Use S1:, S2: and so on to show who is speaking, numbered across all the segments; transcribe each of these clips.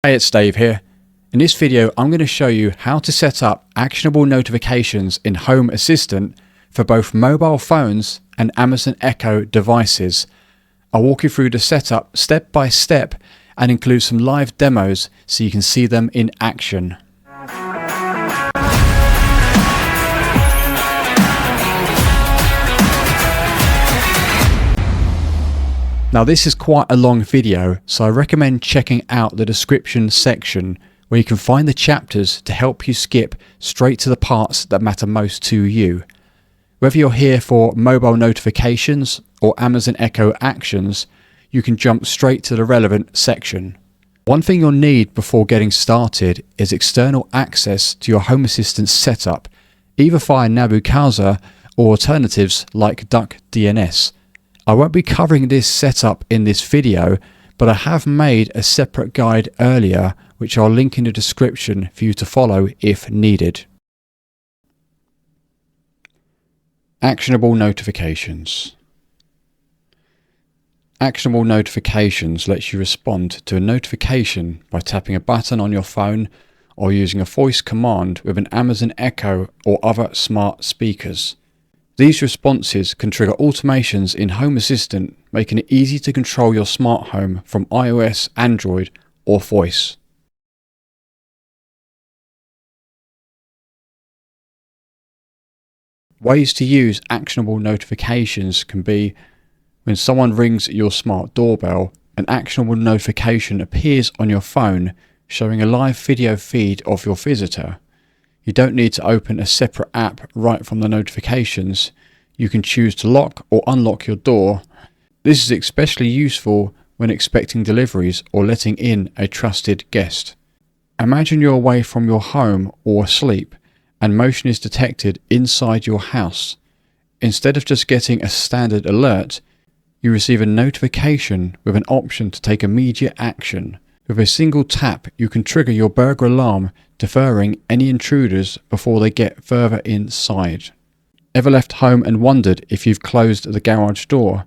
S1: Hey, it's Dave here. In this video, I'm going to show you how to set up actionable notifications in Home Assistant for both mobile phones and Amazon Echo devices. I'll walk you through the setup step by step and include some live demos so you can see them in action. Now this is quite a long video, so I recommend checking out the description section where you can find the chapters to help you skip straight to the parts that matter most to you. Whether you're here for mobile notifications or Amazon Echo actions, you can jump straight to the relevant section. One thing you'll need before getting started is external access to your Home Assistant setup, either via Nabu Casa or alternatives like DuckDNS. I won't be covering this setup in this video, but I have made a separate guide earlier which I'll link in the description for you to follow if needed. Actionable notifications. Actionable notifications lets you respond to a notification by tapping a button on your phone or using a voice command with an Amazon Echo or other smart speakers. These responses can trigger automations in Home Assistant, making it easy to control your smart home from iOS, Android, or voice. Ways to use actionable notifications can be when someone rings your smart doorbell, an actionable notification appears on your phone showing a live video feed of your visitor. You don't need to open a separate app right from the notifications. You can choose to lock or unlock your door. This is especially useful when expecting deliveries or letting in a trusted guest. Imagine you're away from your home or asleep and motion is detected inside your house. Instead of just getting a standard alert, you receive a notification with an option to take immediate action. With a single tap, you can trigger your burglar alarm, deferring any intruders before they get further inside. Ever left home and wondered if you've closed the garage door?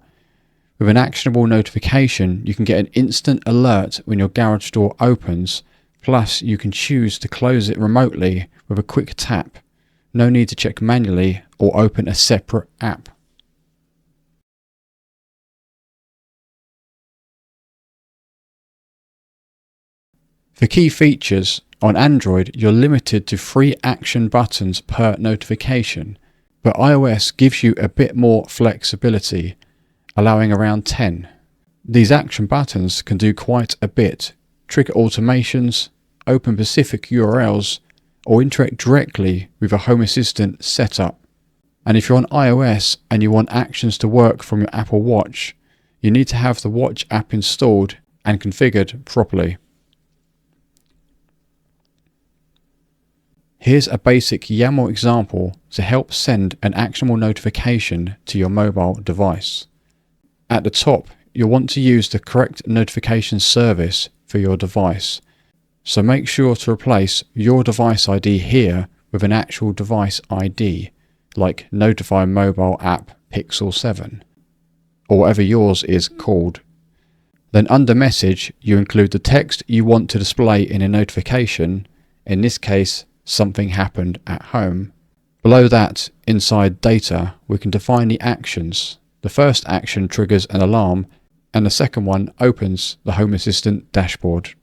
S1: With an actionable notification, you can get an instant alert when your garage door opens, plus you can choose to close it remotely with a quick tap. No need to check manually or open a separate app. For key features, on Android you're limited to 3 action buttons per notification, but iOS gives you a bit more flexibility, allowing around 10. These action buttons can do quite a bit, trigger automations, open specific URLs, or interact directly with a Home Assistant setup. And if you're on iOS and you want actions to work from your Apple Watch, you need to have the Watch app installed and configured properly. Here's a basic YAML example to help send an actionable notification to your mobile device. At the top, you'll want to use the correct notification service for your device, so make sure to replace your device ID here with an actual device ID, like Notify Mobile App Pixel 7, or whatever yours is called. Then under Message, you include the text you want to display in a notification, in this case, something happened at home. Below that, inside Data, we can define the actions. The first action triggers an alarm, and the second one opens the Home Assistant dashboard.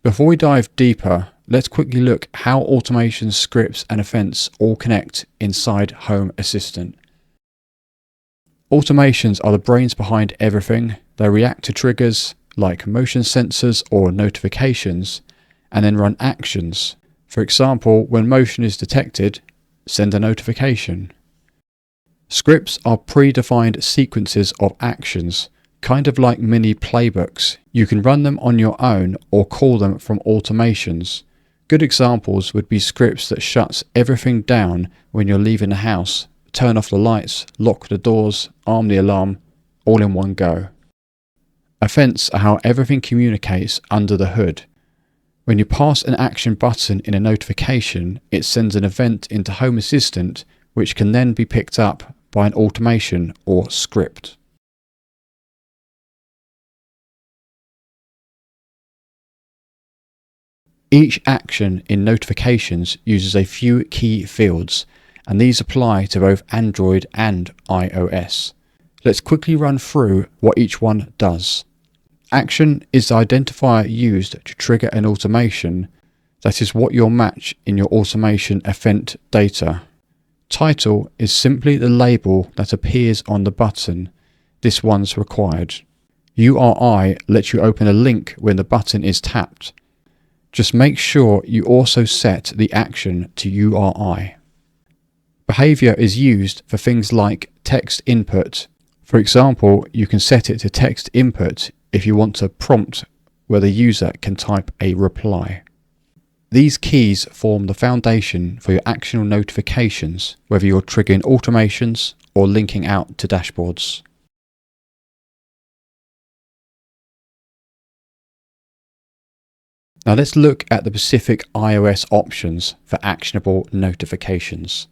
S1: Before we dive deeper, let's quickly look how automation scripts and events all connect inside Home Assistant. Automations are the brains behind everything. They react to triggers like motion sensors or notifications, and then run actions. For example, when motion is detected, send a notification. Scripts are predefined sequences of actions, kind of like mini playbooks. You can run them on your own or call them from automations. Good examples would be scripts that shuts everything down when you're leaving the house, turn off the lights, lock the doors, arm the alarm, all in one go. Events are how everything communicates under the hood. When you pass an action button in a notification, it sends an event into Home Assistant, which can then be picked up by an automation or script. Each action in notifications uses a few key fields, and these apply to both Android and iOS. Let's quickly run through what each one does. Action is the identifier used to trigger an automation. That is what you'll match in your automation event data. Title is simply the label that appears on the button. This one's required. URI lets you open a link when the button is tapped. Just make sure you also set the action to URI. Behavior is used for things like text input. For example, you can set it to text input if you want to prompt where the user can type a reply. These keys form the foundation for your actionable notifications, whether you're triggering automations or linking out to dashboards. Now let's look at the specific iOS options for actionable notifications.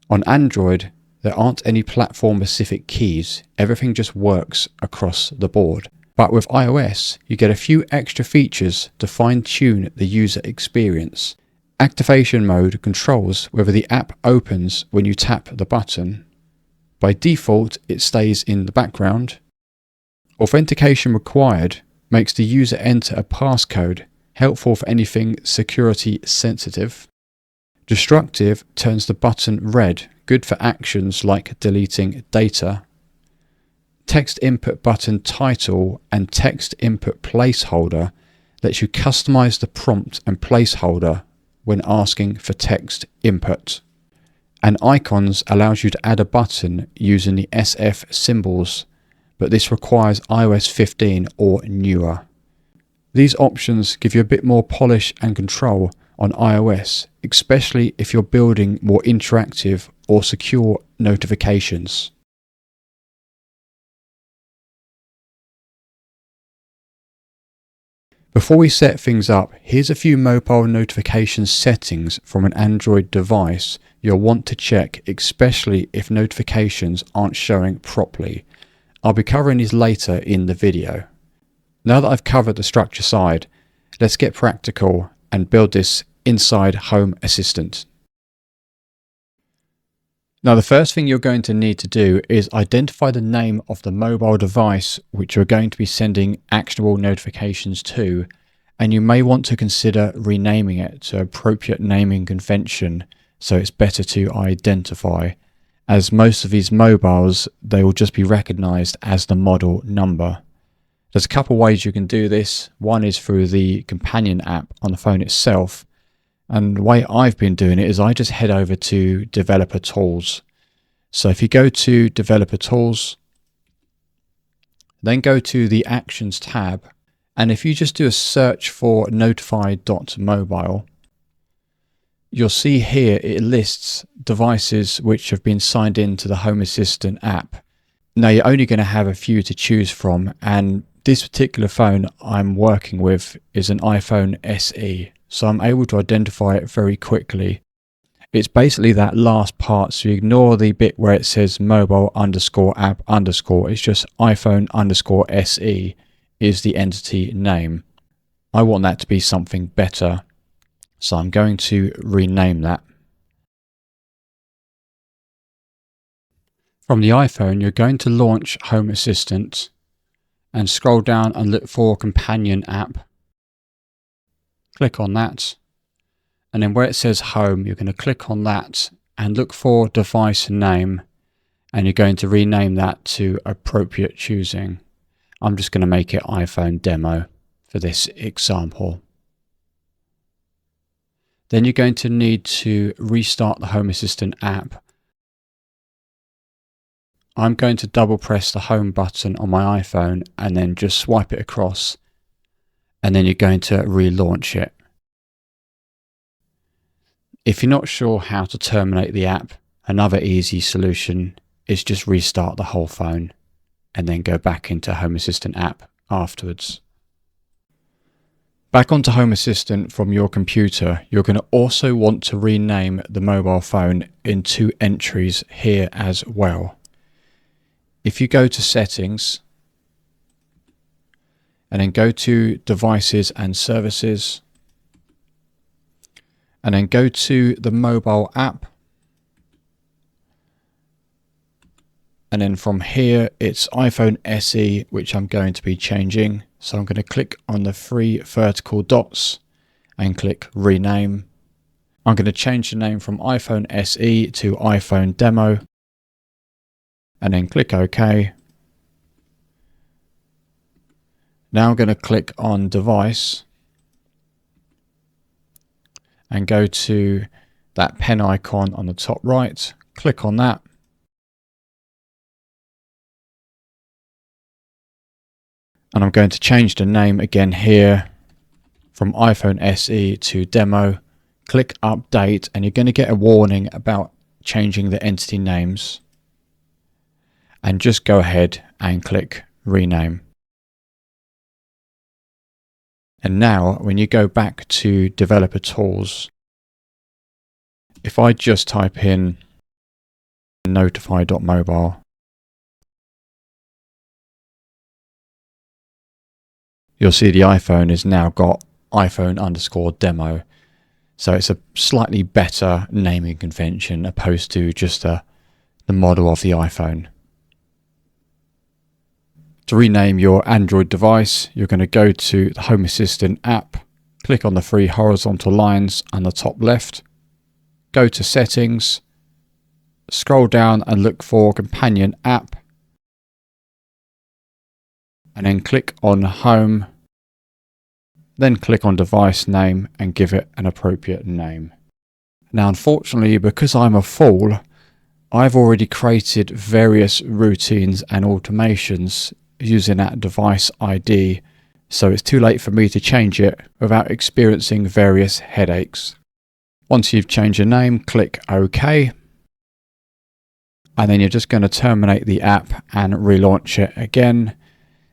S1: On Android, there aren't any platform-specific keys. Everything just works across the board. But with iOS, you get a few extra features to fine-tune the user experience. Activation mode controls whether the app opens when you tap the button. By default, it stays in the background. Authentication required makes the user enter a passcode, helpful for anything security sensitive. Destructive turns the button red, good for actions like deleting data. Text input button title and text input placeholder lets you customize the prompt and placeholder when asking for text input. And icons allows you to add a button using the SF symbols, but this requires iOS 15 or newer. These options give you a bit more polish and control on iOS, especially if you're building more interactive or secure notifications. Before we set things up, here's a few mobile notification settings from an Android device you'll want to check, especially if notifications aren't showing properly. I'll be covering these later in the video. Now that I've covered the structure side, let's get practical and build this inside Home Assistant. Now the first thing you're going to need to do is identify the name of the mobile device which you're going to be sending actionable notifications to, and you may want to consider renaming it to appropriate naming convention so it's better to identify, as most of these mobiles they will just be recognized as the model number. There's a couple ways you can do this. One is through the companion app on the phone itself. And the way I've been doing it is I just head over to Developer Tools. So if you go to Developer Tools, then go to the Actions tab. And if you just do a search for notify.mobile, you'll see here it lists devices which have been signed into the Home Assistant app. Now you're only going to have a few to choose from, and this particular phone I'm working with is an iPhone SE, so I'm able to identify it very quickly. It's basically that last part, so you ignore the bit where it says mobile underscore app underscore. It's just iPhone underscore SE is the entity name. I want that to be something better, so I'm going to rename that. From the iPhone, you're going to launch Home Assistant and scroll down and look for Companion app. Click on that, and then where it says Home, you're going to click on that and look for device name, and you're going to rename that to appropriate choosing. I'm just going to make it iPhone Demo for this example. Then you're going to need to restart the Home Assistant app. I'm going to double press the home button on my iPhone and then just swipe it across, and then you're going to relaunch it. If you're not sure how to terminate the app, another easy solution is just restart the whole phone and then go back into Home Assistant app afterwards. Back onto Home Assistant from your computer, you're going to also want to rename the mobile phone in 2 entries here as well. If you go to Settings and then go to Devices and Services, and then go to the mobile app. And then from here, it's iPhone SE, which I'm going to be changing. So I'm going to click on the three vertical dots and click rename. I'm going to change the name from iPhone SE to iPhone Demo. And then click OK. Now I'm going to click on device and go to that pen icon on the top right. Click on that. And I'm going to change the name again here from iPhone SE to Demo. Click Update, and you're going to get a warning about changing the entity names. And just go ahead and click Rename. And now, when you go back to Developer Tools, if I just type in notify.mobile, you'll see the iPhone has now got iPhone_demo. So it's a slightly better naming convention opposed to just the model of the iPhone. To rename your Android device, you're going to go to the Home Assistant app, click on the three horizontal lines on the top left, go to Settings, scroll down and look for Companion App, and then click on Home, then click on Device Name and give it an appropriate name. Now, unfortunately, because I'm a fool, I've already created various routines and automations using that device ID, so it's too late for me to change it without experiencing various headaches. Once you've changed your name, click OK, and then you're just going to terminate the app and relaunch it again.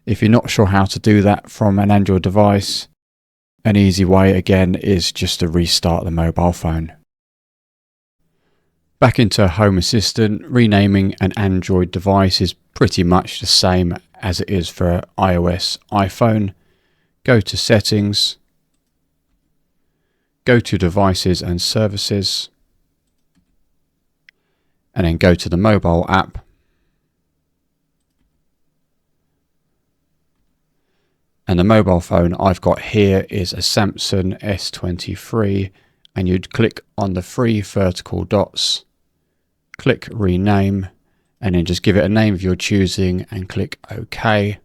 S1: If you're not sure how to do that from an Android device, an easy way again is just to restart the mobile phone. Back into Home Assistant, renaming an Android device is pretty much the same as it is for iOS, iPhone. Go to Settings, go to Devices and Services, and then go to the mobile app. And the mobile phone I've got here is a Samsung S23, and you'd click on the three vertical dots, click Rename, and then just give it a name of your choosing and click OK.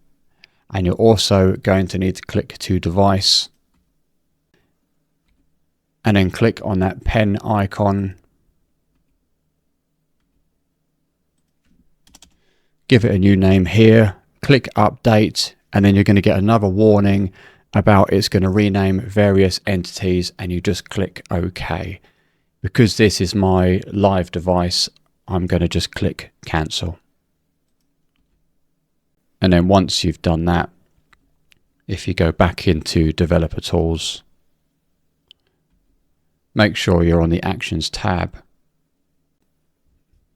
S1: And you're also going to need to click to Device, and then click on that pen icon, give it a new name here, click Update, and then you're going to get another warning about it's going to rename various entities, and you just click OK. Because this is my live device, I'm going to just click Cancel. And then once you've done that, if you go back into Developer Tools, make sure you're on the Actions tab.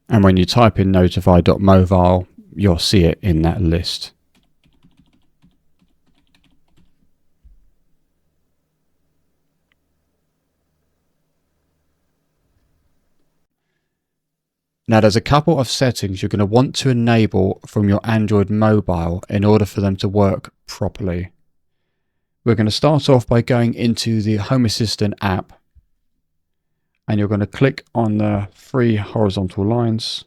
S1: And when you type in notify.mobile, you'll see it in that list. Now, there's a couple of settings you're going to want to enable from your Android mobile in order for them to work properly. We're going to start off by going into the Home Assistant app, and you're going to click on the three horizontal lines,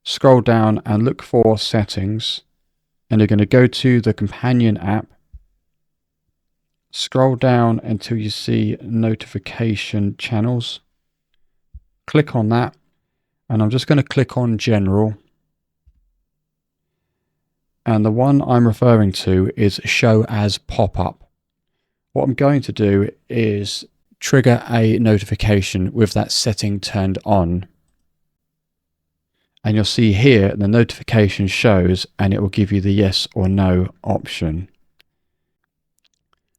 S1: scroll down and look for Settings, and you're going to go to the Companion app, scroll down until you see Notification Channels, click on that. And I'm just going to click on General. And the one I'm referring to is Show as Pop-up. What I'm going to do is trigger a notification with that setting turned on. And you'll see here the notification shows, and it will give you the yes or no option.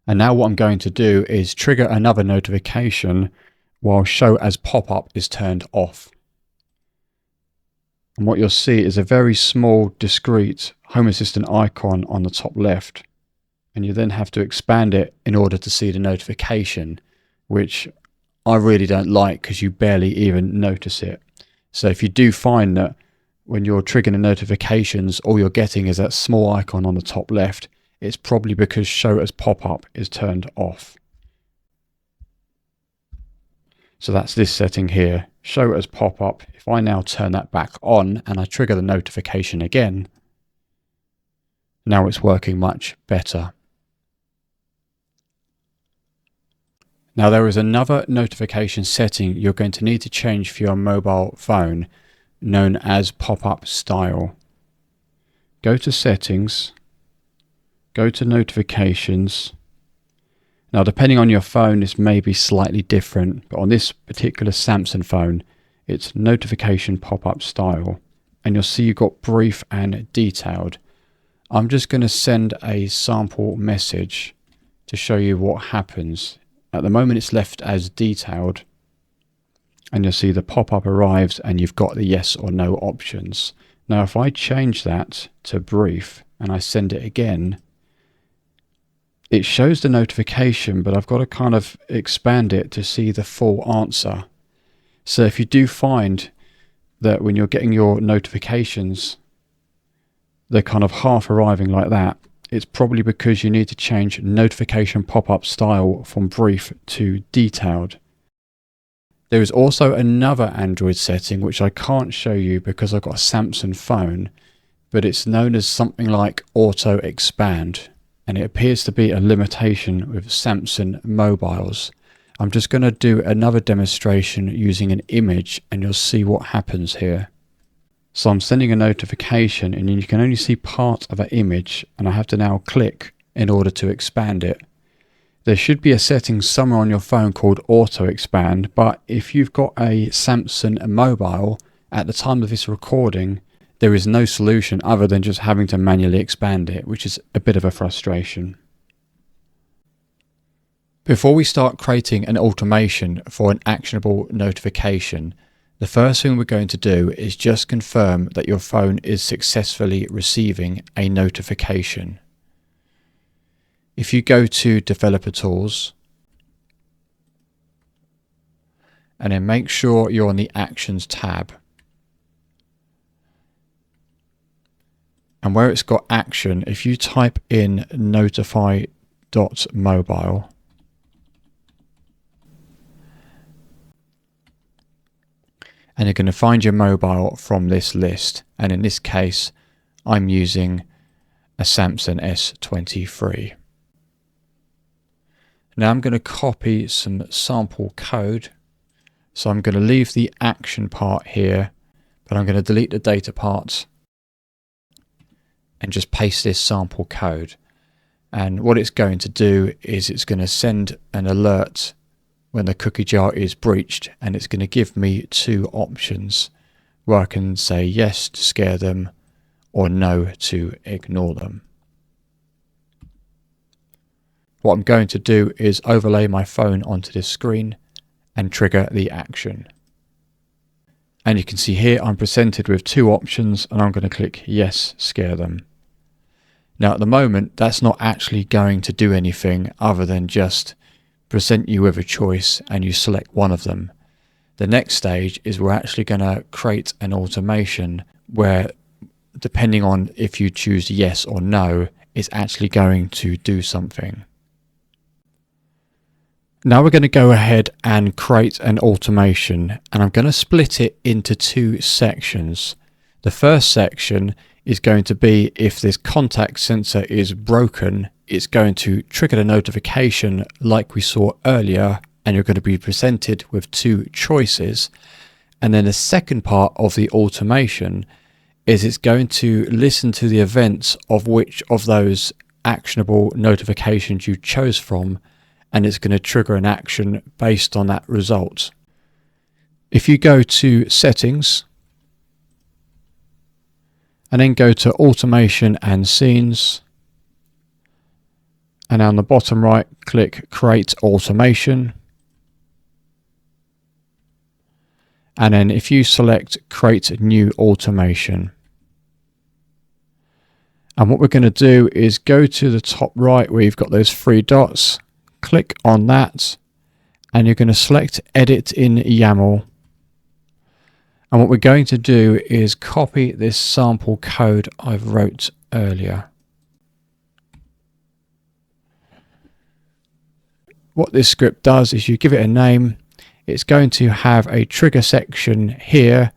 S1: And now what I'm going to do is trigger another notification while Show as Pop-up is turned off. And what you'll see is a very small, discrete Home Assistant icon on the top left. And you then have to expand it in order to see the notification, which I really don't like because you barely even notice it. So if you do find that when you're triggering notifications, all you're getting is that small icon on the top left, it's probably because show as pop-up is turned off. So that's this setting here, show as pop-up. If I now turn that back on and I trigger the notification again, now it's working much better. Now there is another notification setting you're going to need to change for your mobile phone, known as pop-up style. Go to settings, go to notifications. Now depending on your phone this may be slightly different, but on this particular Samsung phone it's notification pop-up style, and you'll see you've got brief and detailed. I'm just going to send a sample message to show you what happens. At the moment it's left as detailed, and you'll see the pop-up arrives and you've got the yes or no options. Now if I change that to brief and I send it again, it shows the notification, but I've got to kind of expand it to see the full answer. So if you do find that when you're getting your notifications, they're kind of half arriving like that, it's probably because you need to change notification pop-up style from brief to detailed. There is also another Android setting which I can't show you because I've got a Samsung phone, but it's known as something like auto expand, and it appears to be a limitation with Samsung mobiles. I'm just going to do another demonstration using an image and you'll see what happens here. So I'm sending a notification and you can only see part of an image, and I have to now click in order to expand it. There should be a setting somewhere on your phone called auto expand, but if you've got a Samsung mobile at the time of this recording, there is no solution other than just having to manually expand it, which is a bit of a frustration. Before we start creating an automation for an actionable notification, the first thing we're going to do is just confirm that your phone is successfully receiving a notification. If you go to Developer Tools and then make sure you're on the Actions tab, and where it's got action, if you type in notify.mobile, and you're going to find your mobile from this list, and in this case I'm using a Samsung S23. Now I'm going to copy some sample code, so I'm going to leave the action part here, but I'm going to delete the data part and just paste this sample code. And what it's going to do is it's going to send an alert when the cookie jar is breached, and it's going to give me two options where I can say yes to scare them or no to ignore them. What I'm going to do is overlay my phone onto this screen and trigger the action. And you can see here I'm presented with two options, and I'm going to click yes, scare them. Now at the moment that's not actually going to do anything other than just present you with a choice and you select one of them. The next stage is we're actually going to create an automation where, depending on if you choose yes or no, it's actually going to do something. Now we're going to go ahead and create an automation, and I'm going to split it into two sections. The first section is going to be if this contact sensor is broken, it's going to trigger the notification like we saw earlier, and you're going to be presented with two choices. And then the second part of the automation is it's going to listen to the events of which of those actionable notifications you chose from, and it's going to trigger an action based on that result. If you go to Settings and then go to Automation and Scenes, and on the bottom right click Create Automation, and then if you select Create New Automation, and what we're going to do is go to the top right where you've got those three dots, click on that, and you're going to select edit in YAML. And what we're going to do is copy this sample code I've wrote earlier. What this script does is you give it a name. It's going to have a trigger section here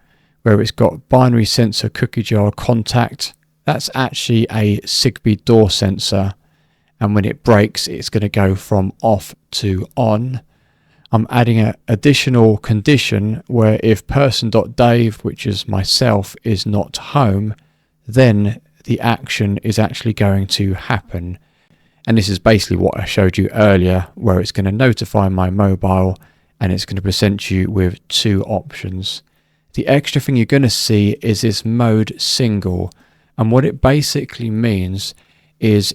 S1: where it's got binary sensor cookie jar contact. That's actually a Zigbee door sensor. And when it breaks, it's going to go from off to on. I'm adding an additional condition where if person.dave, which is myself, is not home, then the action is actually going to happen. And this is basically what I showed you earlier, where it's going to notify my mobile and it's going to present you with two options. The extra thing you're going to see is this mode single. And what it basically means is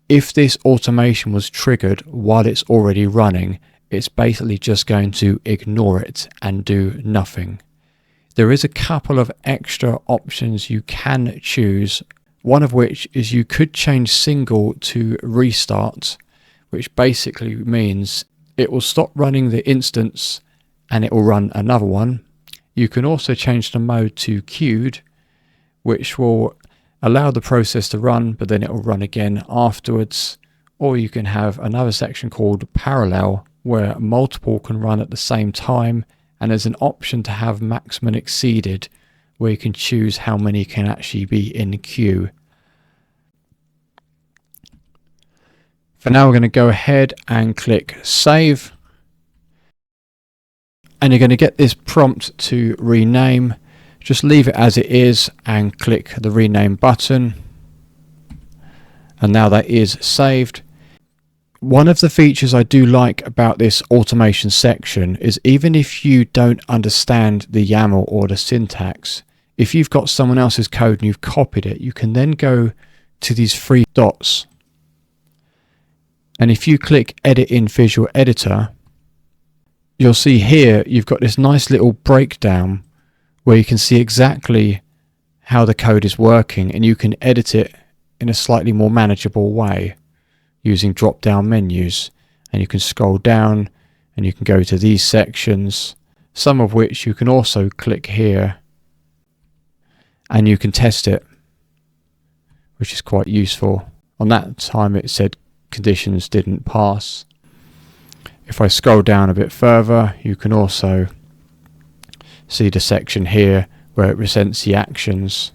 S1: if this automation was triggered while it's already running, it's basically just going to ignore it and do nothing. There is a couple of extra options you can choose, one of which is you could change single to restart, which basically means it will stop running the instance and it will run another one. You can also change the mode to queued, which will allow the process to run, but then it will run again afterwards. Or you can have another section called parallel, where multiple can run at the same time, and there's an option to have maximum exceeded, where you can choose how many can actually be in queue. For now, we're going to go ahead and click save, and you're going to get this prompt to rename. Just leave it as it is and click the rename button, and now that is saved. One of the features I do like about this automation section is even if you don't understand the YAML or the syntax, if you've got someone else's code and you've copied it, you can then go to these three dots. And if you click Edit in Visual Editor, you'll see here you've got this nice little breakdown where you can see exactly how the code is working, and you can edit it in a slightly more manageable way using drop-down menus. And you can scroll down and you can go to these sections, some of which you can also click here, and you can test it, which is quite useful. On that time it said conditions didn't pass. If I scroll down a bit further, you can also see the section here where it presents the actions,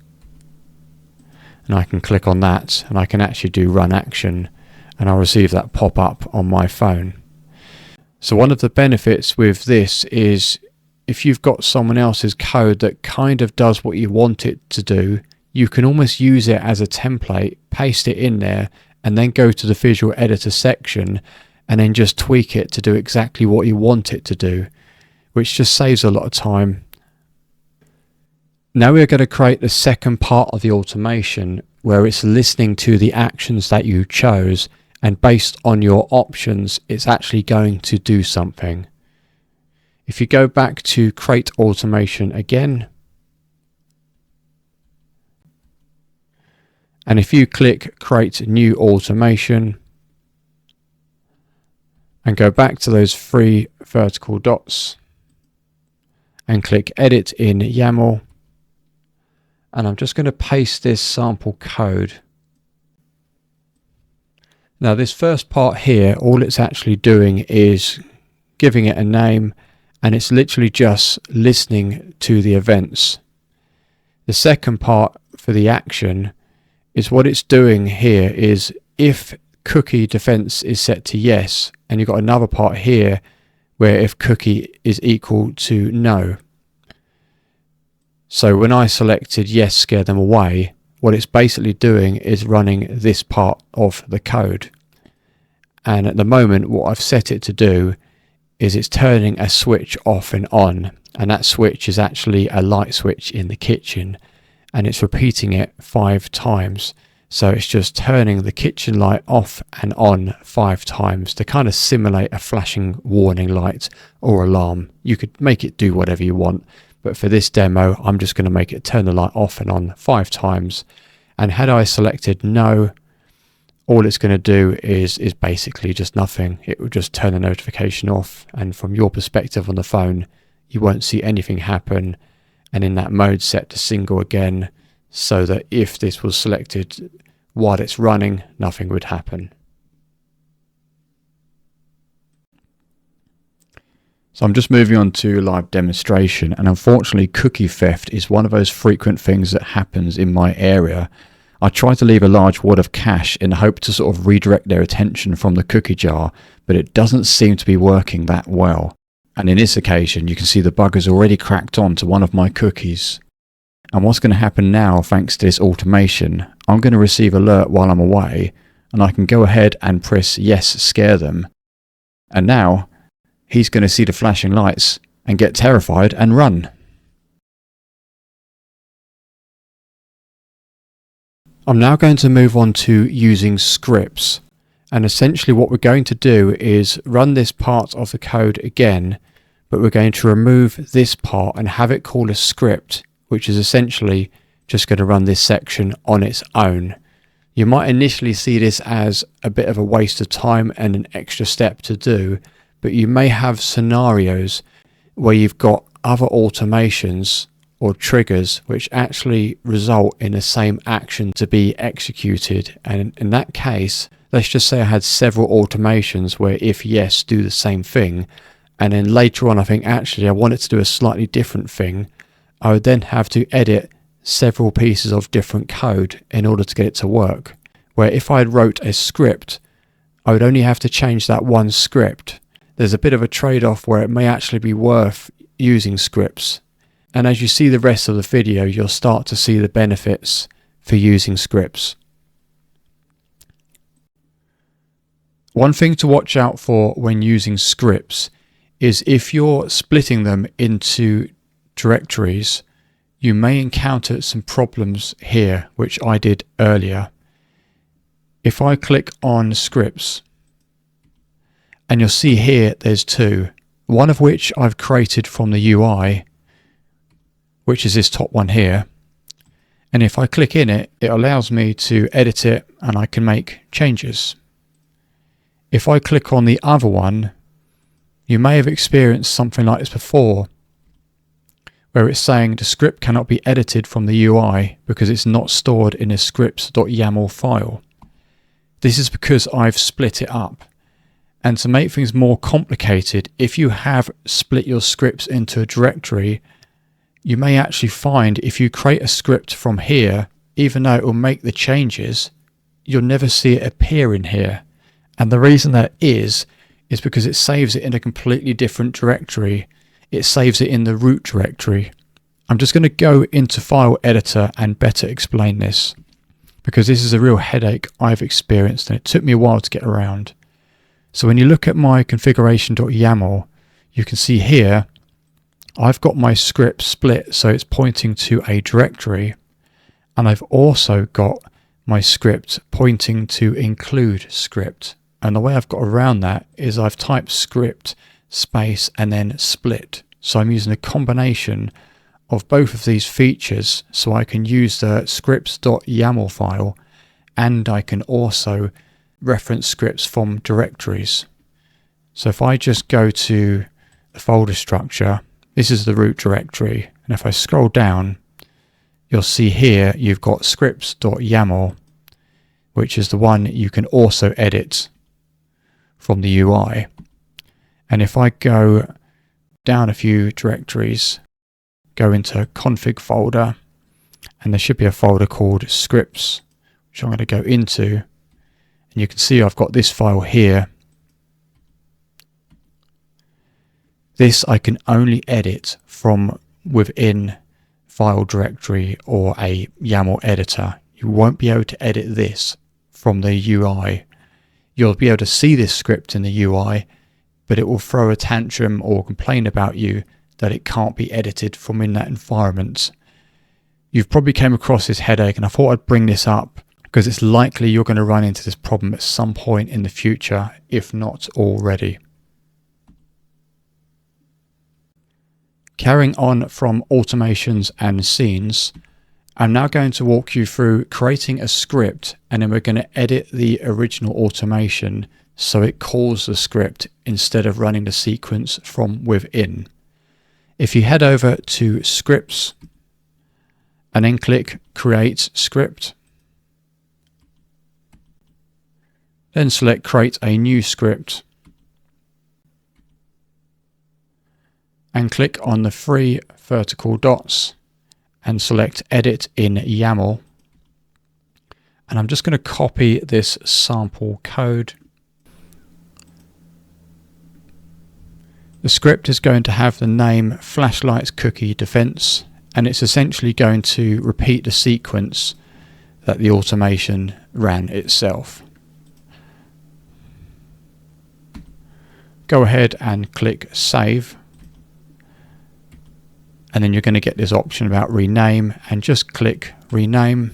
S1: and I can click on that and I can actually do run action, and I'll receive that pop-up on my phone. So one of the benefits with this is if you've got someone else's code that kind of does what you want it to do, you can almost use it as a template, paste it in there, and then go to the visual editor section and then just tweak it to do exactly what you want it to do, which just saves a lot of time. Now we're going to create the second part of the automation, where it's listening to the actions that you chose, and based on your options it's actually going to do something. If you go back to create automation again, and if you click create new automation and go back to those three vertical dots and click edit in YAML, and I'm just going to paste this sample code. Now this first part here, all it's actually doing is giving it a name, and it's literally just listening to the events. The second part for the action is what it's doing here is if cookie defense is set to yes, and you've got another part here where if cookie is equal to no. So when I selected yes, scare them away, what it's basically doing is running this part of the code. And at the moment what I've set it to do is it's turning a switch off and on, and that switch is actually a light switch in the kitchen, and it's repeating it 5 times. So it's just turning the kitchen light off and on 5 times to kind of simulate a flashing warning light or alarm. You could make it do whatever you want, but for this demo I'm just going to make it turn the light off and on 5 times. And had I selected no, all it's going to do is basically just nothing. It will just turn the notification off, and from your perspective on the phone, you won't see anything happen. And in that mode, set to single again, so that if this was selected while it's running, nothing would happen. So I'm just moving on to live demonstration, and unfortunately cookie theft is one of those frequent things that happens in my area. I try to leave a large wad of cache in the hope to sort of redirect their attention from the cookie jar, but it doesn't seem to be working that well. And in this occasion, you can see the bugger's already cracked on to one of my cookies. And what's going to happen now, thanks to this automation, I'm going to receive alert while I'm away, and I can go ahead and press yes, scare them. And now he's going to see the flashing lights and get terrified and run. I'm now going to move on to using scripts, and essentially what we're going to do is run this part of the code again, but we're going to remove this part and have it call a script, which is essentially just going to run this section on its own. You might initially see this as a bit of a waste of time and an extra step to do, but you may have scenarios where you've got other automations or triggers which actually result in the same action to be executed. And in that case, let's just say I had several automations where if yes, do the same thing, and then later on I think actually I want it to do a slightly different thing, I would then have to edit several pieces of different code in order to get it to work. Where if I wrote a script, I would only have to change that one script. There's a bit of a trade-off where it may actually be worth using scripts. And as you see the rest of the video, you'll start to see the benefits for using scripts. One thing to watch out for when using scripts is if you're splitting them into directories, you may encounter some problems here, which I did earlier. If I click on scripts, and you'll see here there's two, one of which I've created from the UI, which is this top one here. And if I click in it, it allows me to edit it and I can make changes. If I click on the other one, you may have experienced something like this before, where it's saying the script cannot be edited from the UI because it's not stored in a scripts.yaml file. This is because I've split it up. And to make things more complicated, if you have split your scripts into a directory, you may actually find if you create a script from here, even though it will make the changes, you'll never see it appear in here. And the reason that is because it saves it in a completely different directory. It saves it in the root directory. I'm just going to go into File Editor and better explain this, because this is a real headache I've experienced and it took me a while to get around. So when you look at my configuration.yaml, you can see here I've got my script split, so it's pointing to a directory, and I've also got my script pointing to include script. And the way I've got around that is I've typed script space and then split. So I'm using a combination of both of these features, so I can use the scripts.yaml file and I can also reference scripts from directories. So if I just go to the folder structure, this is the root directory, and if I scroll down, you'll see here you've got scripts.yaml, which is the one you can also edit from the UI. And if I go down a few directories, go into config folder, and there should be a folder called scripts, which I'm going to go into, and you can see I've got this file here. This I can only edit from within file directory or a YAML editor. You won't be able to edit this from the UI. You'll be able to see this script in the UI, but it will throw a tantrum or complain about you that it can't be edited from in that environment. You've probably came across this headache, and I thought I'd bring this up because it's likely you're going to run into this problem at some point in the future, if not already. Carrying on from automations and scenes, I'm now going to walk you through creating a script, and then we're going to edit the original automation so it calls the script instead of running the sequence from within. If you head over to Scripts and then click Create Script, then select Create a New Script and click on the three vertical dots and select Edit in YAML. And I'm just going to copy this sample code. The script is going to have the name flashlights cookie defense, and it's essentially going to repeat the sequence that the automation ran itself. Go ahead and click Save. And then you're going to get this option about rename, and just click rename.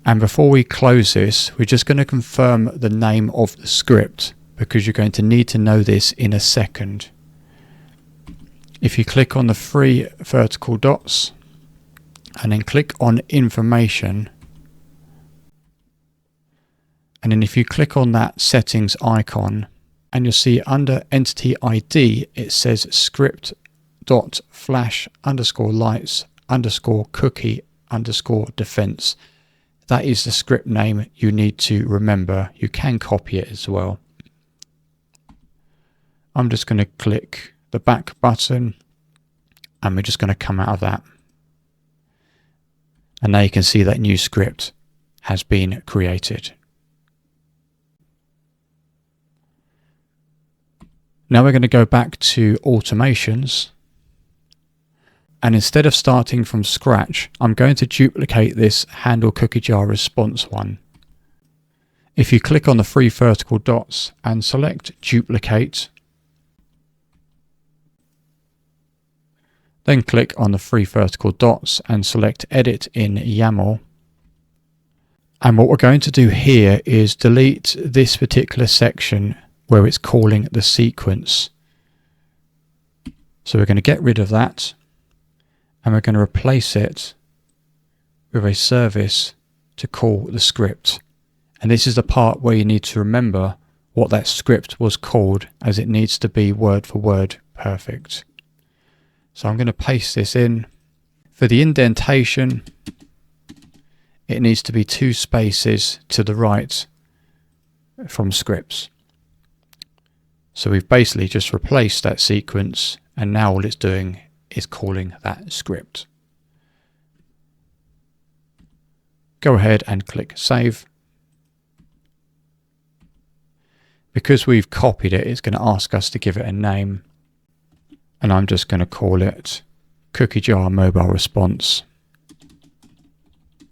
S1: And before we close this, we're just going to confirm the name of the script, because you're going to need to know this in a second. If you click on the three vertical dots and then click on information, and then if you click on that settings icon, and you'll see under entity ID it says script.flash_lights_cookie_defense. That is the script name you need to remember. You can copy it as well. I'm just going to click the back button, and we're just going to come out of that. And now you can see that new script has been created. Now we're going to go back to automations, and instead of starting from scratch, I'm going to duplicate this handle cookie jar response one. If you click on the three vertical dots and select duplicate, then click on the three vertical dots and select edit in YAML. And what we're going to do here is delete this particular section where it's calling the sequence. So we're going to get rid of that, and we're going to replace it with a service to call the script. And this is the part where you need to remember what that script was called, as it needs to be word for word perfect. So I'm going to paste this in. For the indentation, it needs to be 2 spaces to the right from scripts. So we've basically just replaced that sequence, and now all it's doing is calling that script. Go ahead and click Save. Because we've copied it, it's going to ask us to give it a name, and I'm just going to call it Cookie Jar Mobile Response.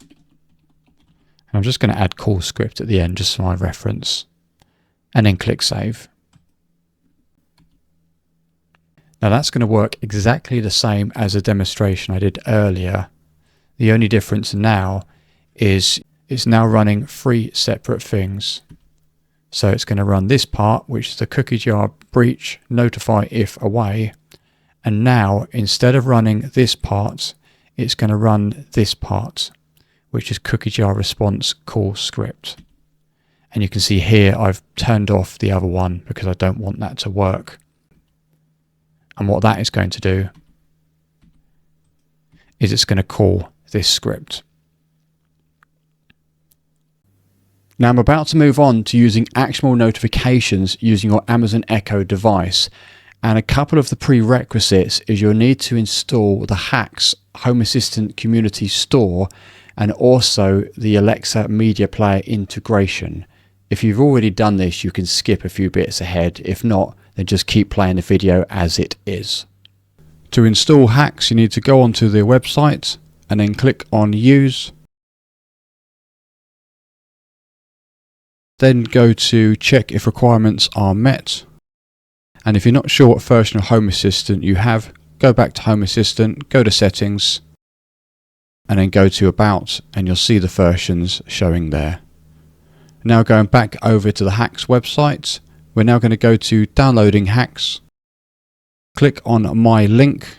S1: And I'm just going to add call script at the end just for my reference, and then click Save. Now that's going to work exactly the same as a demonstration I did earlier. The only difference now is it's now running 3 separate things. So it's going to run this part, which is the cookie jar breach, notify if away. And now instead of running this part, it's going to run this part, which is cookie jar response call script. And you can see here I've turned off the other one because I don't want that to work. And what that is going to do is it's going to call this script. Now I'm about to move on to using actionable notifications using your Amazon Echo device. And a couple of the prerequisites is you'll need to install the HACS Home Assistant Community Store and also the Alexa Media Player integration. If you've already done this, you can skip a few bits ahead. If not, then just keep playing the video as it is. To install HACS, you need to go onto the website and then click on Use. Then go to check if requirements are met. And if you're not sure what version of Home Assistant you have, go back to Home Assistant, go to Settings, and then go to About, and you'll see the versions showing there. Now going back over to the HACS website, we're now going to go to Downloading HACS. Click on My Link,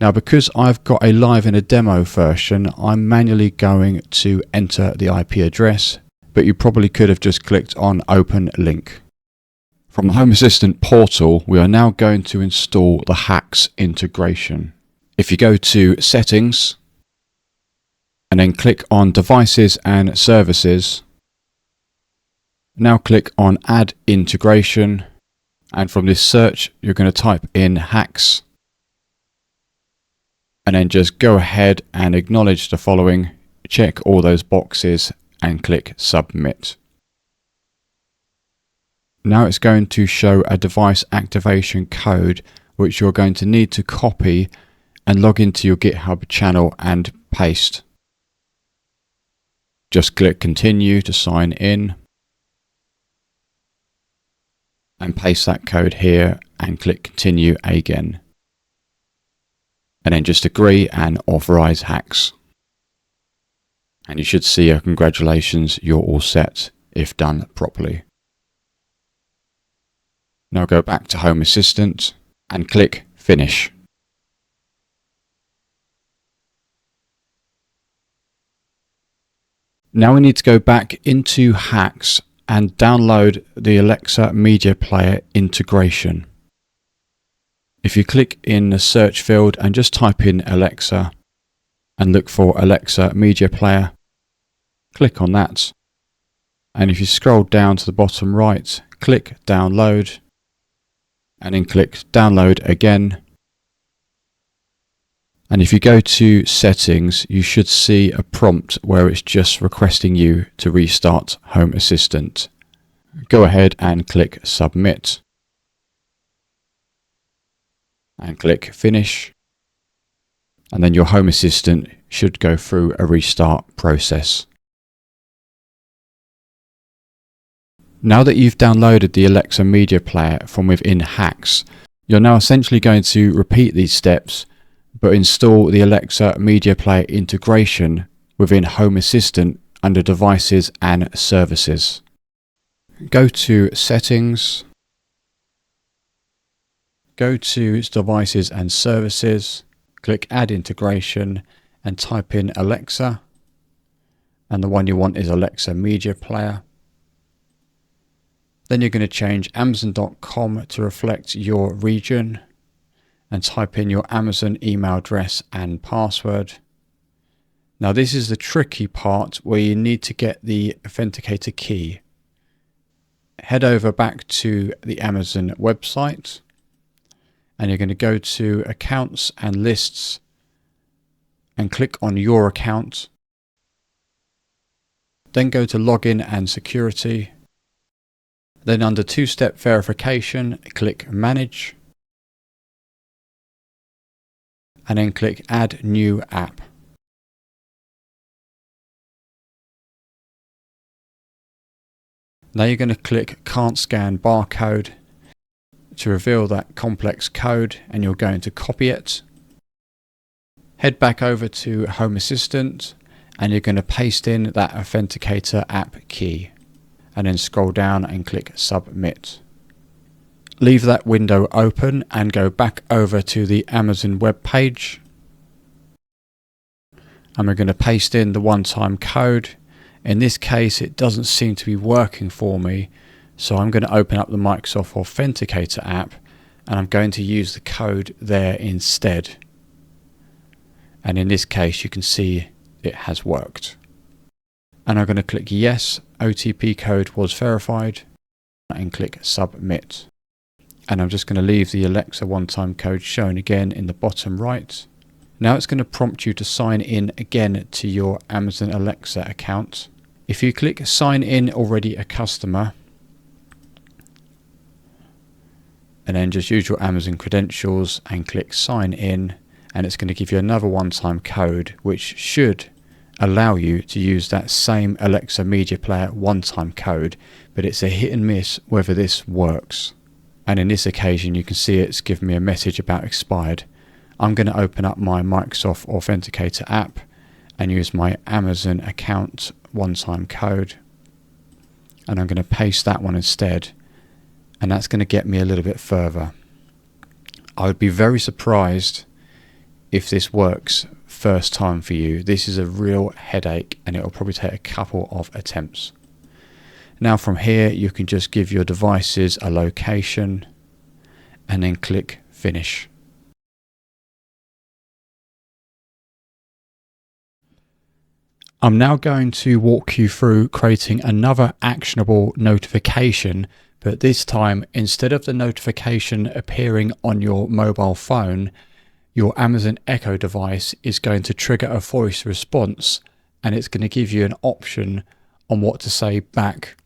S1: Now, because I've got a live and a demo version, I'm manually going to enter the IP address, but you probably could have just clicked on Open Link. From the Home Assistant portal, we are now going to install the HACS integration. If you go to Settings, and then click on Devices and Services, now click on Add Integration, and from this search, you're going to type in HACS, and then just go ahead and acknowledge the following, check all those boxes and click Submit. Now it's going to show a device activation code which you're going to need to copy and log into your GitHub channel and paste. Just click Continue to sign in and paste that code here and click Continue again. And then just agree and authorize HACS. And you should see a congratulations, you're all set if done properly. Now go back to Home Assistant and click Finish. Now we need to go back into HACS and download the Alexa Media Player integration. If you click in the search field and just type in Alexa and look for Alexa Media Player, click on that. And if you scroll down to the bottom right, click Download, and then click Download again. And if you go to Settings, you should see a prompt where it's just requesting you to restart Home Assistant. Go ahead and click Submit. And click Finish, and then your Home Assistant should go through a restart process. Now that you've downloaded the Alexa Media Player from within HACS, you're now essentially going to repeat these steps but install the Alexa Media Player integration within Home Assistant under Devices and Services. Go to Settings, go to Devices and Services, click Add Integration and type in Alexa, and the one you want is Alexa Media Player. Then you're going to change Amazon.com to reflect your region and type in your Amazon email address and password. Now this is the tricky part where you need to get the authenticator key. Head over back to the Amazon website, and you're going to go to Accounts and Lists and click on Your Account. Then go to Login and Security. Then under Two-Step Verification, click Manage. And then click Add New App. Now you're going to click Can't Scan Barcode to reveal that complex code, and you're going to copy it. Head back over to Home Assistant and you're going to paste in that authenticator app key, and then scroll down and click Submit. Leave that window open and go back over to the Amazon web page, and we're going to paste in the one-time code. In this case it doesn't seem to be working for me, so I'm going to open up the Microsoft Authenticator app and I'm going to use the code there instead. And in this case you can see it has worked. And I'm going to click Yes, OTP code was verified, and click Submit. And I'm just going to leave the Alexa one-time code shown again in the bottom right. Now it's going to prompt you to sign in again to your Amazon Alexa account. If you click Sign in already a customer, and then just use your Amazon credentials and click Sign in, and it's going to give you another one-time code which should allow you to use that same Alexa Media Player one-time code, but it's a hit and miss whether this works. And in this occasion you can see it's given me a message about expired. I'm going to open up my Microsoft Authenticator app and use my Amazon account one-time code, and I'm going to paste that one instead, and that's going to get me a little bit further. I would be very surprised if this works first time for you. This is a real headache and it'll probably take a couple of attempts. Now from here you can just give your devices a location and then click finish. I'm now going to walk you through creating another actionable notification, but this time instead of the notification appearing on your mobile phone, your Amazon Echo device is going to trigger a voice response and it's going to give you an option on what to say back.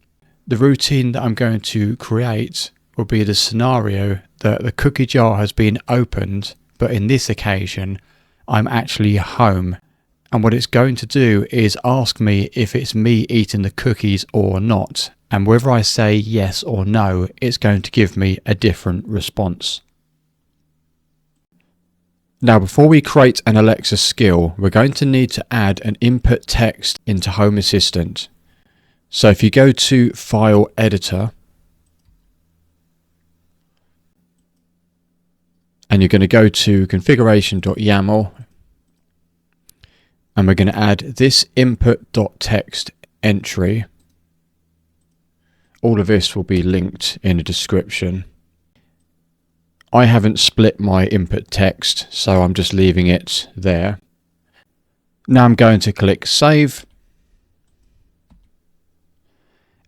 S1: The routine that I'm going to create will be the scenario that the cookie jar has been opened, but in this occasion I'm actually home. And what it's going to do is ask me if it's me eating the cookies or not. And whether I say yes or no, it's going to give me a different response. Now, before we create an Alexa skill, we're going to need to add an input text into Home Assistant. So if you go to File Editor, and you're going to go to configuration.yaml, and we're going to add this input.text entry. All of this will be linked in the description. I haven't split my input text, so I'm just leaving it there. Now I'm going to click Save.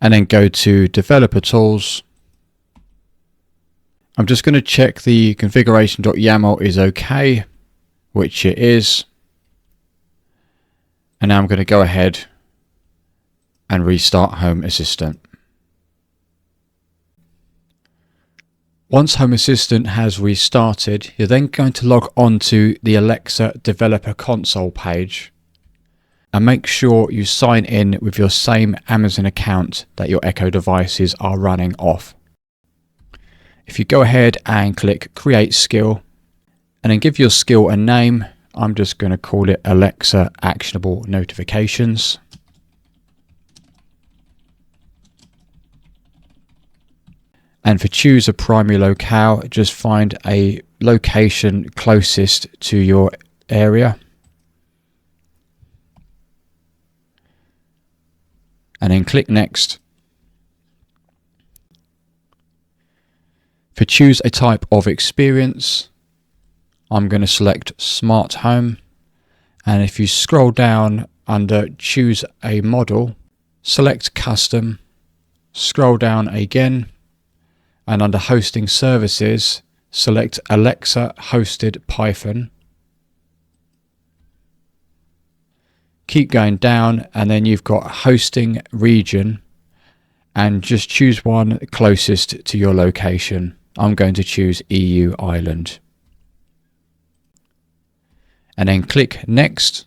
S1: And then go to Developer Tools. I'm just going to check the configuration.yaml is okay, which it is. And now I'm going to go ahead and restart Home Assistant. Once Home Assistant has restarted, you're then going to log on to the Alexa Developer Console page and make sure you sign in with your same Amazon account that your Echo devices are running off. If you go ahead and click Create Skill and then give your skill a name, I'm just going to call it Alexa Actionable Notifications. And for choose a primary locale, just find a location closest to your area. And then click Next. For choose a type of experience, I'm going to select Smart Home. And if you scroll down under Choose a Model, select Custom, scroll down again, and under Hosting Services, select Alexa Hosted Python. Keep going down and then you've got Hosting Region and just choose one closest to your location. I'm going to choose EU Ireland. And then click Next.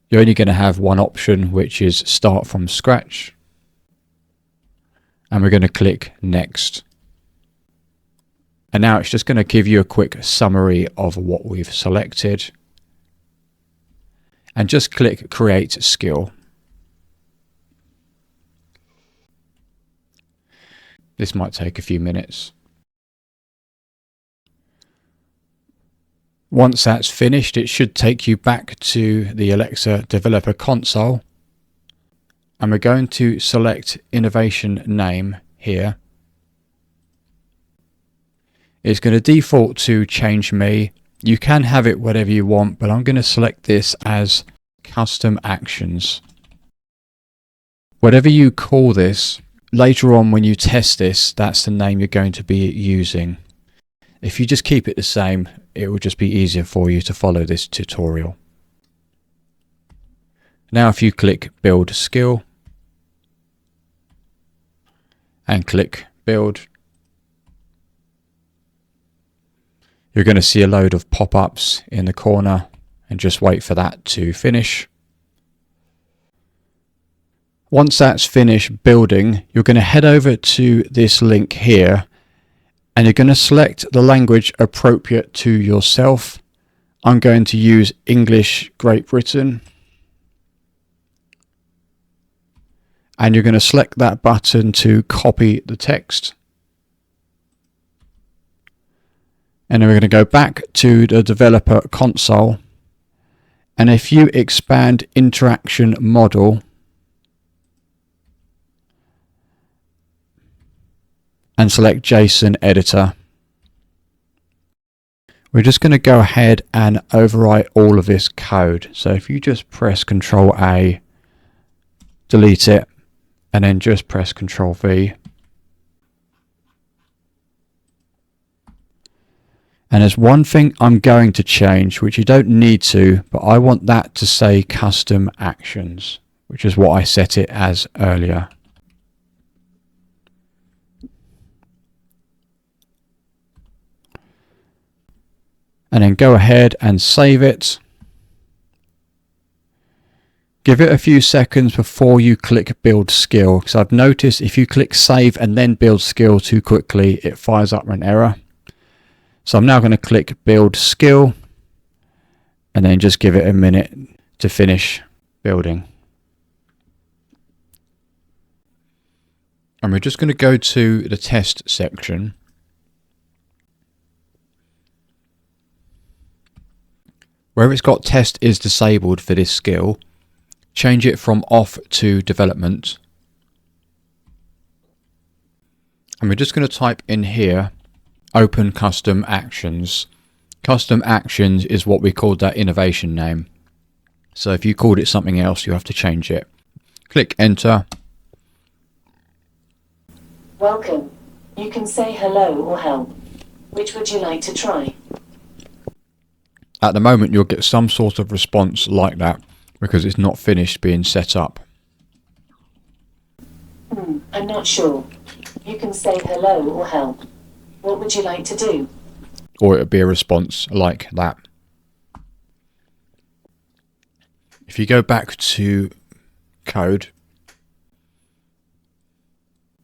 S1: You're only going to have one option, which is Start from Scratch. And we're going to click Next. And now it's just going to give you a quick summary of what we've selected. And just click Create Skill. This might take a few minutes. Once that's finished, it should take you back to the Alexa Developer Console. And we're going to select Innovation Name here. It's going to default to Change Me. You can have it whatever you want, but I'm going to select this as Custom Actions. Whatever you call this, later on when you test this, that's the name you're going to be using. If you just keep it the same, it will just be easier for you to follow this tutorial. Now if you click Build Skill and click Build, you're going to see a load of pop-ups in the corner and just wait for that to finish. Once that's finished building, you're going to head over to this link here and you're going to select the language appropriate to yourself. I'm going to use English Great Britain. And you're going to select that button to copy the text. And then we're going to go back to the developer console. And if you expand interaction model and select JSON editor, we're just going to go ahead and overwrite all of this code. So if you just press Control A, delete it, and then just press Control V. And there's one thing I'm going to change, which you don't need to, but I want that to say custom actions, which is what I set it as earlier. And then go ahead and save it. Give it a few seconds before you click build skill, because I've noticed if you click save and then build skill too quickly, it fires up an error. So I'm now going to click build skill and then just give it a minute to finish building. And we're just going to go to the test section. Where it's got test is disabled for this skill, change it from off to development. And we're just going to type in here, open custom actions. Custom actions is what we called that innovation name. So if you called it something else, you have to change it. Click enter.
S2: Welcome. You can say hello or help. Which would you like to try?
S1: At the moment, you'll get some sort of response like that because it's not finished being set up.
S2: I'm not sure. You can say hello or help. What would you like to do?
S1: Or it would be a response like that. If you go back to code,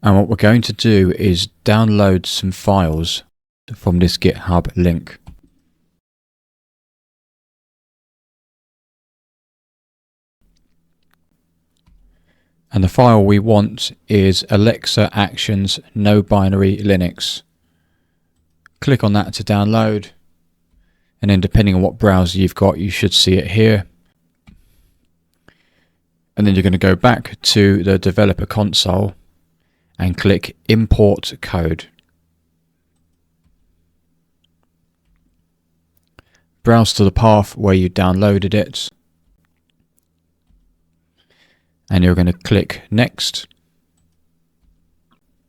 S1: and what we're going to do is download some files from this GitHub link. And the file we want is AlexaActionNoBinaryLinux. Click on that to download, and then depending on what browser you've got, you should see it here. And then you're going to go back to the developer console and click import code. Browse to the path where you downloaded it. And you're going to click next.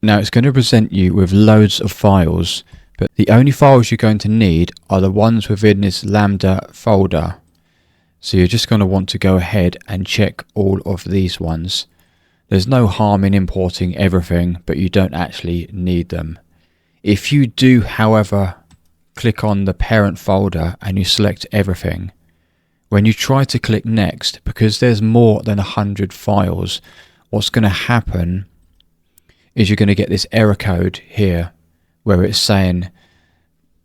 S1: Now it's going to present you with loads of files, but the only files you're going to need are the ones within this Lambda folder. So you're just going to want to go ahead and check all of these ones. There's no harm in importing everything, but you don't actually need them. If you do, however, click on the parent folder and you select everything, when you try to click next, because there's more than 100 files, what's going to happen is you're going to get this error code here where it's saying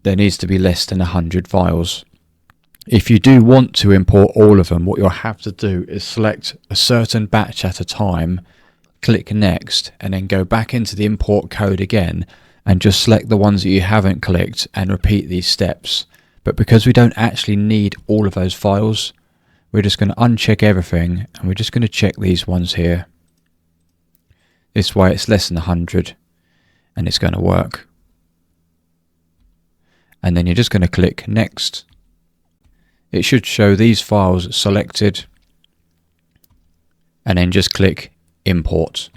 S1: there needs to be less than 100 files. If you do want to import all of them, what you'll have to do is select a certain batch at a time, click next, and then go back into the import code again and just select the ones that you haven't clicked and repeat these steps. But because we don't actually need all of those files, we're just going to uncheck everything and we're just going to check these ones here. This way it's less than 100 and it's going to work. And then you're just going to click next. It should show these files selected, and then just click import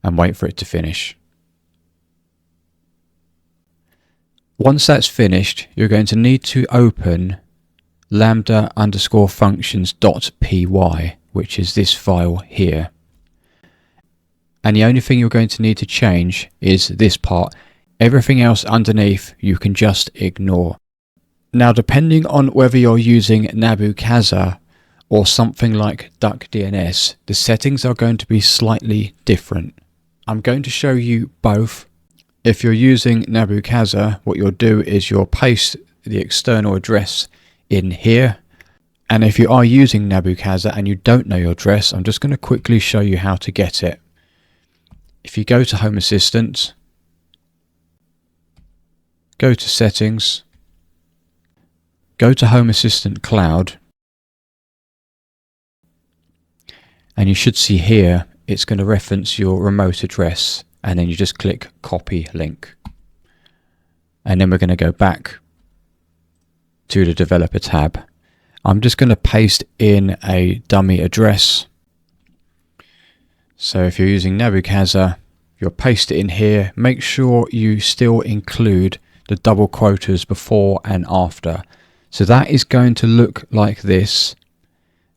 S1: and wait for it to finish. Once that's finished, you're going to need to open lambda_functions.py, which is this file here. And the only thing you're going to need to change is this part. Everything else underneath you can just ignore. Now, depending on whether you're using Nabu Casa or something like DuckDNS, the settings are going to be slightly different. I'm going to show you both. If you're using Nabu Casa, what you'll do is you'll paste the external address in here. And if you are using Nabu Casa and you don't know your address, I'm just going to quickly show you how to get it. If you go to Home Assistant go to Settings, go to Home Assistant Cloud, and you should see here it's going to reference your remote address, and then you just click Copy Link. And then we're going to go back to the Developer tab. I'm just going to paste in a dummy address. So if you're using Nabu Casa, you'll paste it in here. Make sure you still include the double quotas before and after. So that is going to look like this.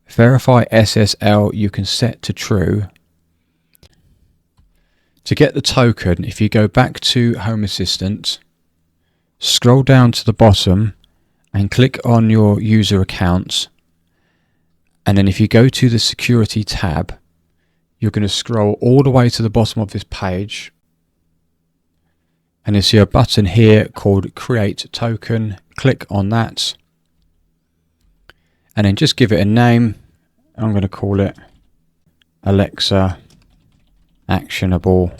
S1: Verify SSL you can set to true. To get the token, if you go back to Home Assistant, scroll down to the bottom and click on your user account, and then if you go to the Security tab, you're going to scroll all the way to the bottom of this page, and you see a button here called Create Token. Click on that, and then just give it a name. I'm going to call it Alexa Actionable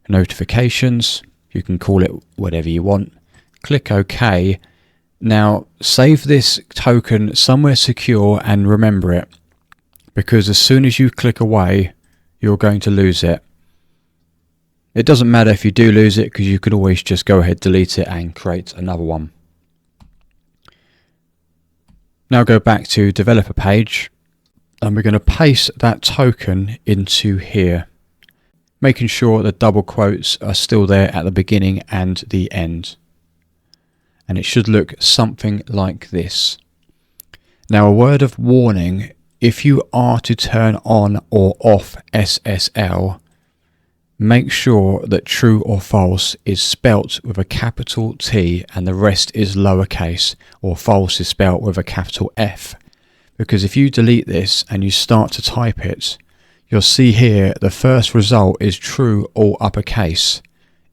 S1: Notifications. You can call it whatever you want. Click OK. Now save this token somewhere secure and remember it, because as soon as you click away, you're going to lose it. It doesn't matter if you do lose it, because you could always just go ahead, delete it and create another one. Now go back to developer page, and we're going to paste that token into here, making sure the double quotes are still there at the beginning and the end. And it should look something like this. Now, a word of warning: if you are to turn on or off SSL, make sure that true or false is spelt with a capital T and the rest is lowercase, or false is spelt with a capital F. Because if you delete this and you start to type it, you'll see here the first result is true all uppercase.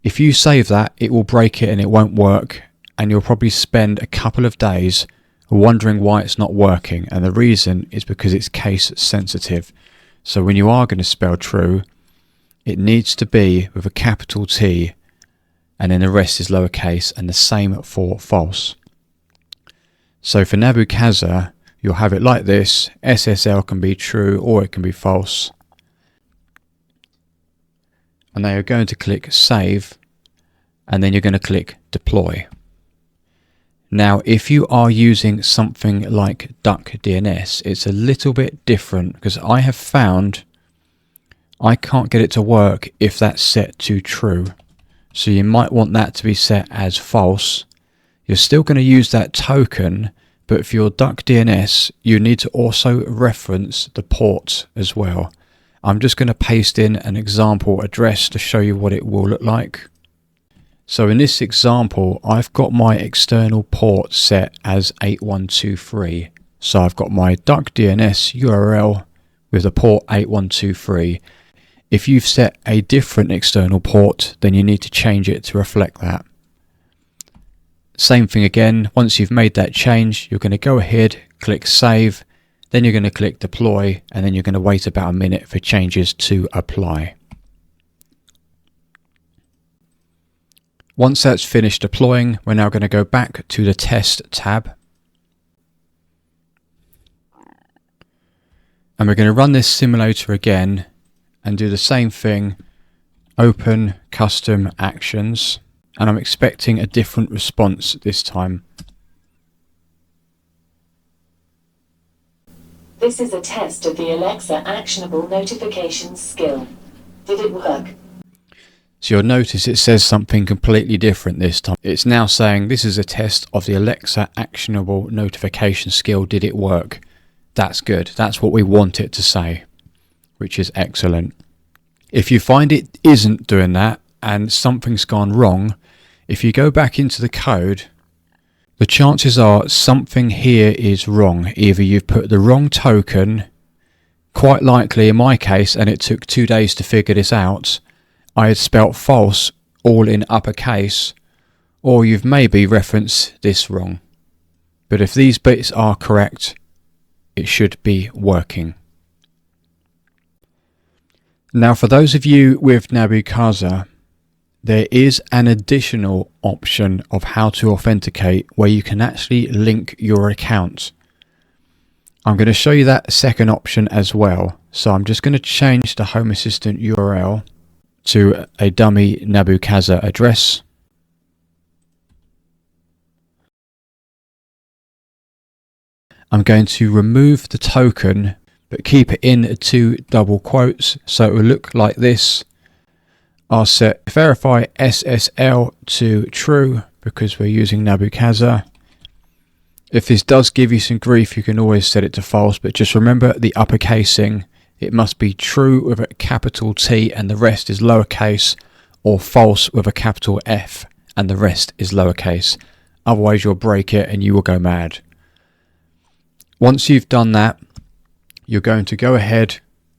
S1: If you save that, it will break it and it won't work, and you'll probably spend a couple of days wondering why it's not working, and the reason is because it's case sensitive. So when you are going to spell true, it needs to be with a capital T and then the rest is lowercase, and the same for false. So for Nabu Casa, you'll have it like this. SSL can be true or it can be false. And then you're going to click Save, and then you're going to click Deploy. Now, if you are using something like DuckDNS, it's a little bit different, because I have found I can't get it to work if that's set to true. So you might want that to be set as false. You're still going to use that token, but for your DuckDNS, you need to also reference the port as well. I'm just going to paste in an example address to show you what it will look like. So in this example, I've got my external port set as 8123. So I've got my DuckDNS URL with the port 8123. If you've set a different external port, then you need to change it to reflect that. Same thing again, once you've made that change, you're going to go ahead, click Save, then you're going to click Deploy, and then you're going to wait about a minute for changes to apply. Once that's finished deploying, we're now going to go back to the Test tab. And we're going to run this simulator again and do the same thing. Open Custom Actions. And I'm expecting a different response this time.
S2: This is a test of the Alexa Actionable Notifications skill. Did it work?
S1: So you'll notice it says something completely different this time. It's now saying this is a test of the Alexa Actionable Notification skill. Did it work? That's good. That's what we want it to say, which is excellent. If you find it isn't doing that and something's gone wrong, if you go back into the code, the chances are something here is wrong. Either you've put the wrong token, quite likely in my case, and it took 2 days to figure this out, I had spelt false all in uppercase, or you've maybe referenced this wrong. But if these bits are correct, it should be working. Now for those of you with Nabu Casa, there is an additional option of how to authenticate where you can actually link your account. I'm going to show you that second option as well. So I'm just going to change the Home Assistant URL to a dummy Nabu Casa address. I'm going to remove the token, but keep it in 2 double quotes, so it will look like this. I'll set verify SSL to true because we're using Nabu Casa. If this does give you some grief, you can always set it to false, but just remember the uppercasing. It must be true with a capital T and the rest is lowercase, or false with a capital F and the rest is lowercase. Otherwise you'll break it and you will go mad. Once you've done that, you're going to go ahead,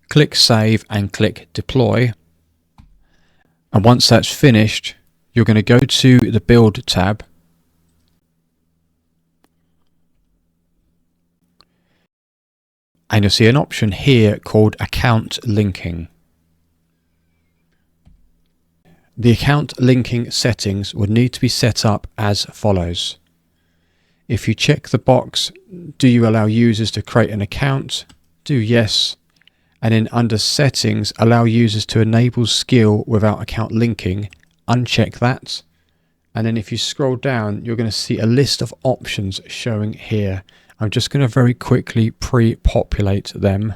S1: click save and click deploy. And once that's finished, you're going to go to the build tab. And you'll see an option here called account linking. The account linking settings would need to be set up as follows. If you check the box, do you allow users to create an account? Do yes. And then under settings, allow users to enable skill without account linking. Uncheck that. And then if you scroll down, you're going to see a list of options showing here. I'm just going to very quickly pre-populate them.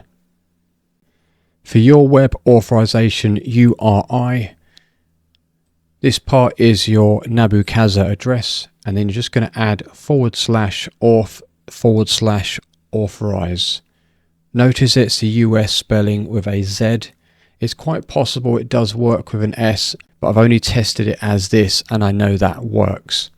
S1: For your web authorization URI, this part is your Nabu Casa address, and then you're just going to add /auth/authorize. Notice it's the US spelling with a Z. It's quite possible it does work with an S, but I've only tested it as this and I know that works.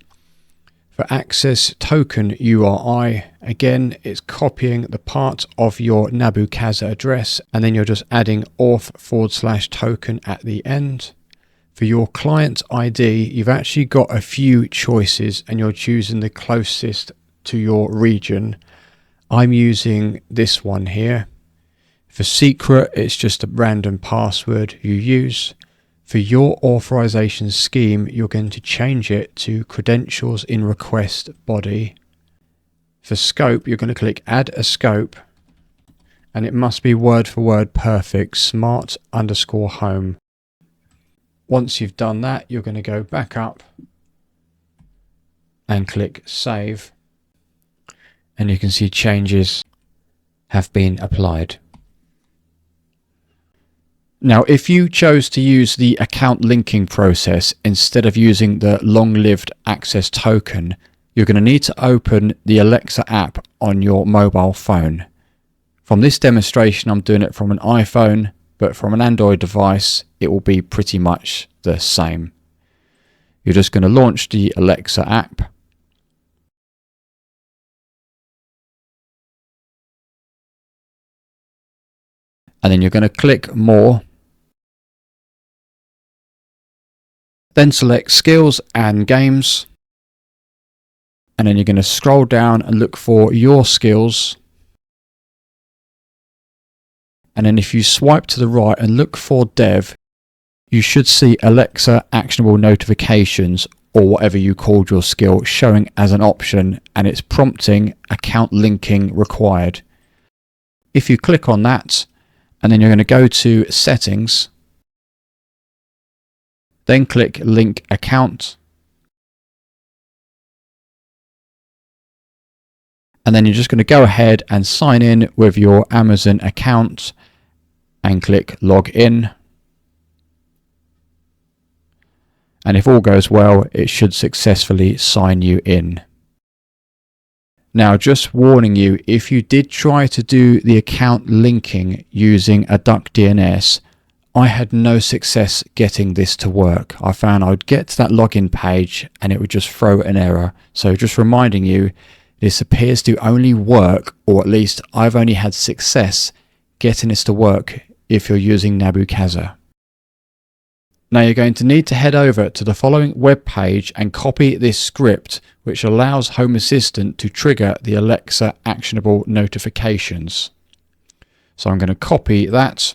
S1: For access token URI, again, it's copying the part of your Nabu Casa address and then you're just adding auth/token at the end. For your client ID, you've actually got a few choices and you're choosing the closest to your region. I'm using this one here. For secret, it's just a random password you use. For your authorization scheme, you're going to change it to credentials in request body. For scope, you're going to click add a scope and it must be word for word perfect, smart_home. Once you've done that, you're going to go back up and click save. And you can see changes have been applied. Now, if you chose to use the account linking process instead of using the long-lived access token, you're going to need to open the Alexa app on your mobile phone. From this demonstration, I'm doing it from an iPhone, but from an Android device, it will be pretty much the same. You're just going to launch the Alexa app. And then you're going to click more. Then select skills and games. And then you're going to scroll down and look for your skills. And then if you swipe to the right and look for dev, you should see Alexa actionable notifications or whatever you called your skill showing as an option, and it's prompting account linking required. If you click on that, and then you're going to go to settings, then click link account. And then you're just going to go ahead and sign in with your Amazon account and click log in. And if all goes well, it should successfully sign you in. Now, just warning you, if you did try to do the account linking using a DuckDNS, I had no success getting this to work. I found I would get to that login page and it would just throw an error. So just reminding you, this appears to only work, or at least I've only had success getting this to work if you're using Nabu Casa. Now you're going to need to head over to the following web page and copy this script which allows Home Assistant to trigger the Alexa actionable notifications. So I'm going to copy that.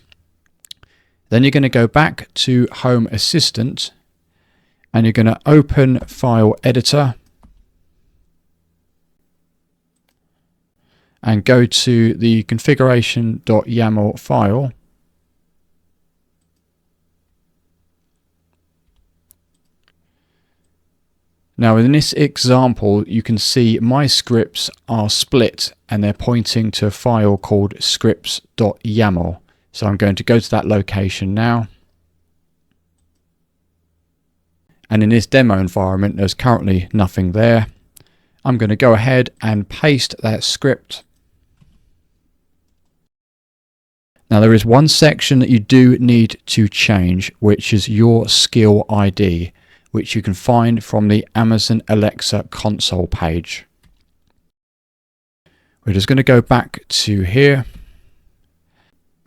S1: Then you're going to go back to Home Assistant and you're going to open File Editor and go to the configuration.yaml file. Now in this example, you can see my scripts are split and they're pointing to a file called scripts.yaml. So I'm going to go to that location now. And in this demo environment, there's currently nothing there. I'm going to go ahead and paste that script. Now there is one section that you do need to change, which is your skill ID, which you can find from the Amazon Alexa console page. We're just going to go back to here,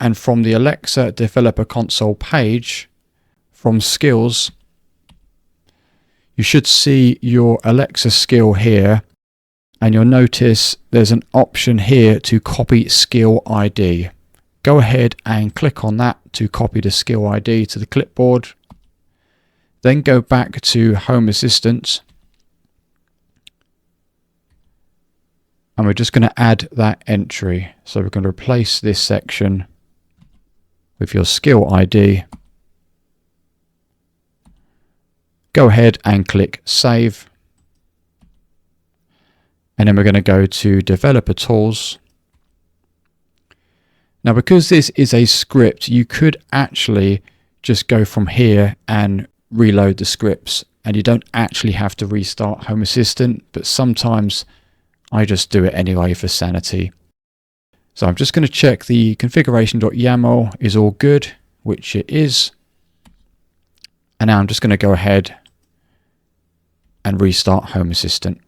S1: and from the Alexa developer console page, from skills, you should see your Alexa skill here, and you'll notice there's an option here to copy skill ID. Go ahead and click on that to copy the skill ID to the clipboard. Then go back to Home Assistant, and we're just going to add that entry. So we're going to replace this section with your skill ID. Go ahead and click Save, and then we're going to go to Developer Tools. Now because this is a script, you could actually just go from here and reload the scripts, and you don't actually have to restart Home Assistant, but sometimes I just do it anyway for sanity. So I'm just going to check the configuration.yaml is all good, which it is, and now I'm just going to go ahead and restart Home Assistant.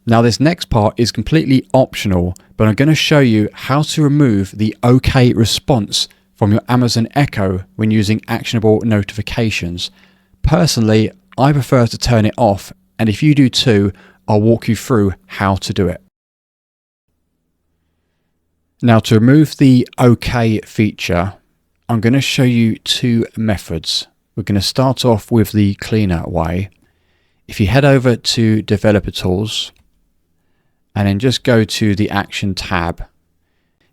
S1: Now this next part is completely optional, but I'm going to show you how to remove the OK response from your Amazon Echo when using actionable notifications. Personally, I prefer to turn it off, and if you do too, I'll walk you through how to do it. Now to remove the OK feature, I'm going to show you two methods. We're going to start off with the cleaner way. If you head over to Developer Tools, and then just go to the Action tab.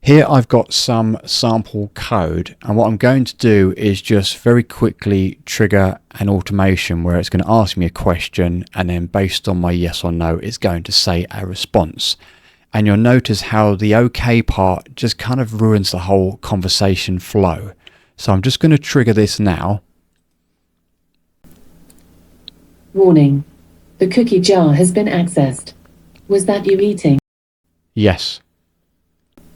S1: Here I've got some sample code, and what I'm going to do is just very quickly trigger an automation where it's going to ask me a question, and then based on my yes or no, it's going to say a response. And you'll notice how the OK part just kind of ruins the whole conversation flow. So I'm just going to trigger this now.
S2: Warning. The cookie jar has been accessed. Was that you eating?
S1: Yes.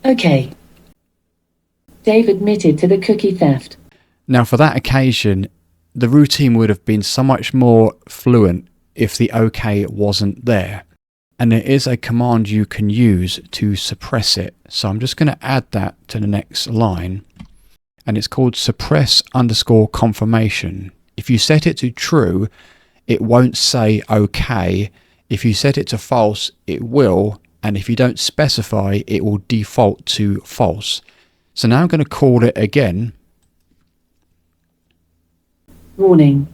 S2: Okay. Dave admitted to the cookie theft.
S1: Now for that occasion, the routine would have been so much more fluent if the OK wasn't there. And there is a command you can use to suppress it. So I'm just going to add that to the next line. And it's called suppress_confirmation. If you set it to true, it won't say OK. If you set it to false, it will, and if you don't specify, it will default to false. So now I'm going to call it again.
S2: Warning.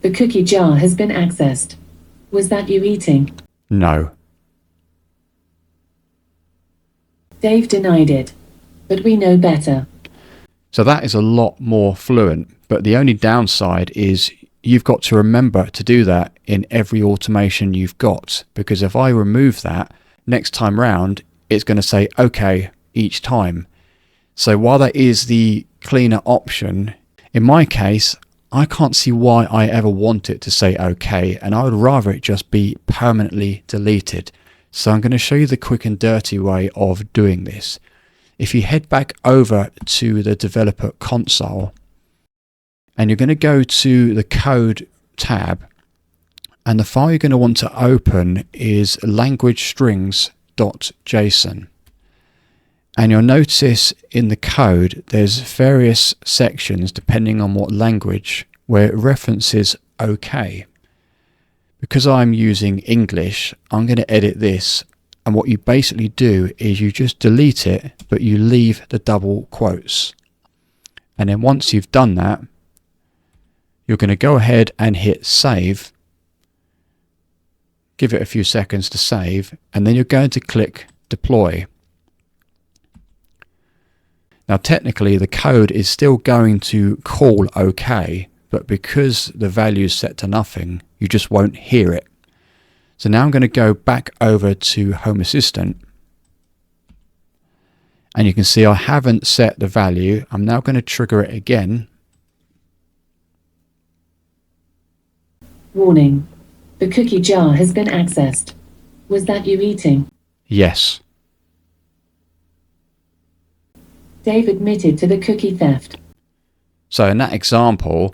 S2: The cookie jar has been accessed. Was that you eating?
S1: No.
S2: Dave denied it, but we know better.
S1: So that is a lot more fluent, but the only downside is you've got to remember to do that in every automation you've got, because if I remove that, next time round, it's going to say OK each time. So while that is the cleaner option, in my case, I can't see why I ever want it to say OK, and I would rather it just be permanently deleted. So I'm going to show you the quick and dirty way of doing this. If you head back over to the developer console, and you're going to go to the code tab, and the file you're going to want to open is languagestrings.json. And you'll notice in the code there's various sections depending on what language where it references OK. Because I'm using English, I'm going to edit this, and what you basically do is you just delete it, but you leave the double quotes. And then once you've done that, you're going to go ahead and hit save. Give it a few seconds to save, and then you're going to click deploy. Now technically the code is still going to call OK, but because the value is set to nothing, you just won't hear it. So now I'm going to go back over to Home Assistant, and you can see I haven't set the value. I'm now going to trigger it again.
S2: Warning. The cookie jar has been accessed. Was that you eating?
S1: Yes.
S2: Dave admitted to the cookie theft.
S1: So in that example,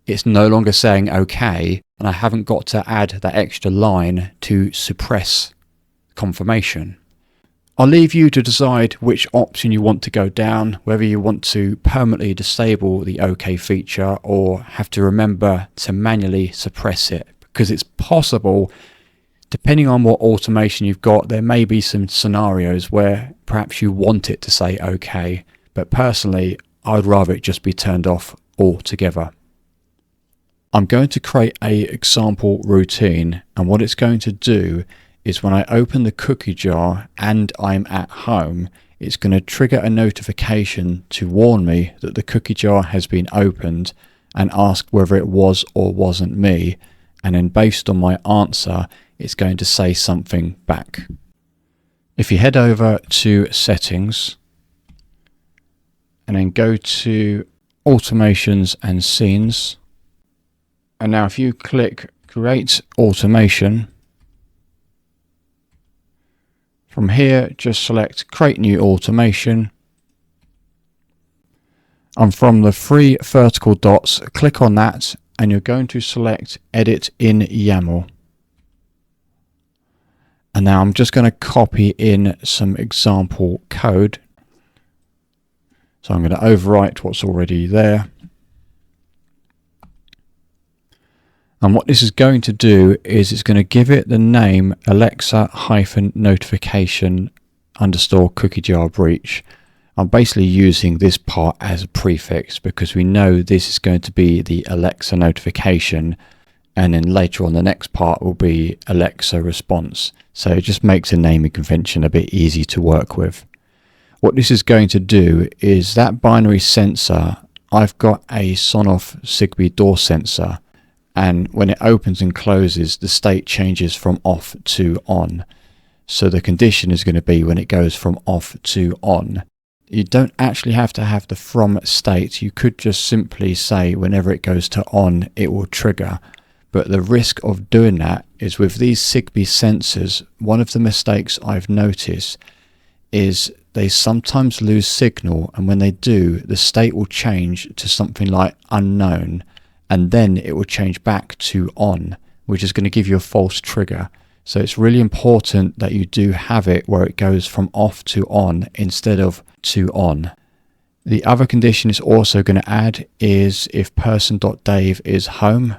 S1: it's no longer saying OK, and I haven't got to add that extra line to suppress confirmation. I'll leave you to decide which option you want to go down, whether you want to permanently disable the OK feature or have to remember to manually suppress it, because it's possible, depending on what automation you've got, there may be some scenarios where perhaps you want it to say OK, but personally I'd rather it just be turned off altogether. I'm going to create an example routine, and what it's going to do is when I open the cookie jar and I'm at home, it's going to trigger a notification to warn me that the cookie jar has been opened and ask whether it was or wasn't me, and then based on my answer it's going to say something back. If you head over to settings and then go to automations and scenes, and now if you click create automation, from here just select create new automation, and from the three vertical dots click on that, and you're going to select edit in YAML. And now I'm just going to copy in some example code. So I'm going to overwrite what's already there. And what this is going to do is it's going to give it the name Alexa-notification_cookie jar breach. I'm basically using this part as a prefix because we know this is going to be the Alexa notification, and then later on the next part will be Alexa response. So it just makes the naming convention a bit easy to work with. What this is going to do is that binary sensor, I've got a Sonoff Zigbee door sensor, and when it opens and closes the state changes from off to on. So the condition is going to be when it goes from off to on. You don't actually have to have the from state. You could just simply say whenever it goes to on it will trigger. But the risk of doing that is with these Zigbee sensors, one of the mistakes I've noticed is they sometimes lose signal, and when they do the state will change to something like unknown, and then it will change back to on, which is going to give you a false trigger. So it's really important that you do have it where it goes from off to on instead of to on. The other condition it's also going to add is if person.dave is home,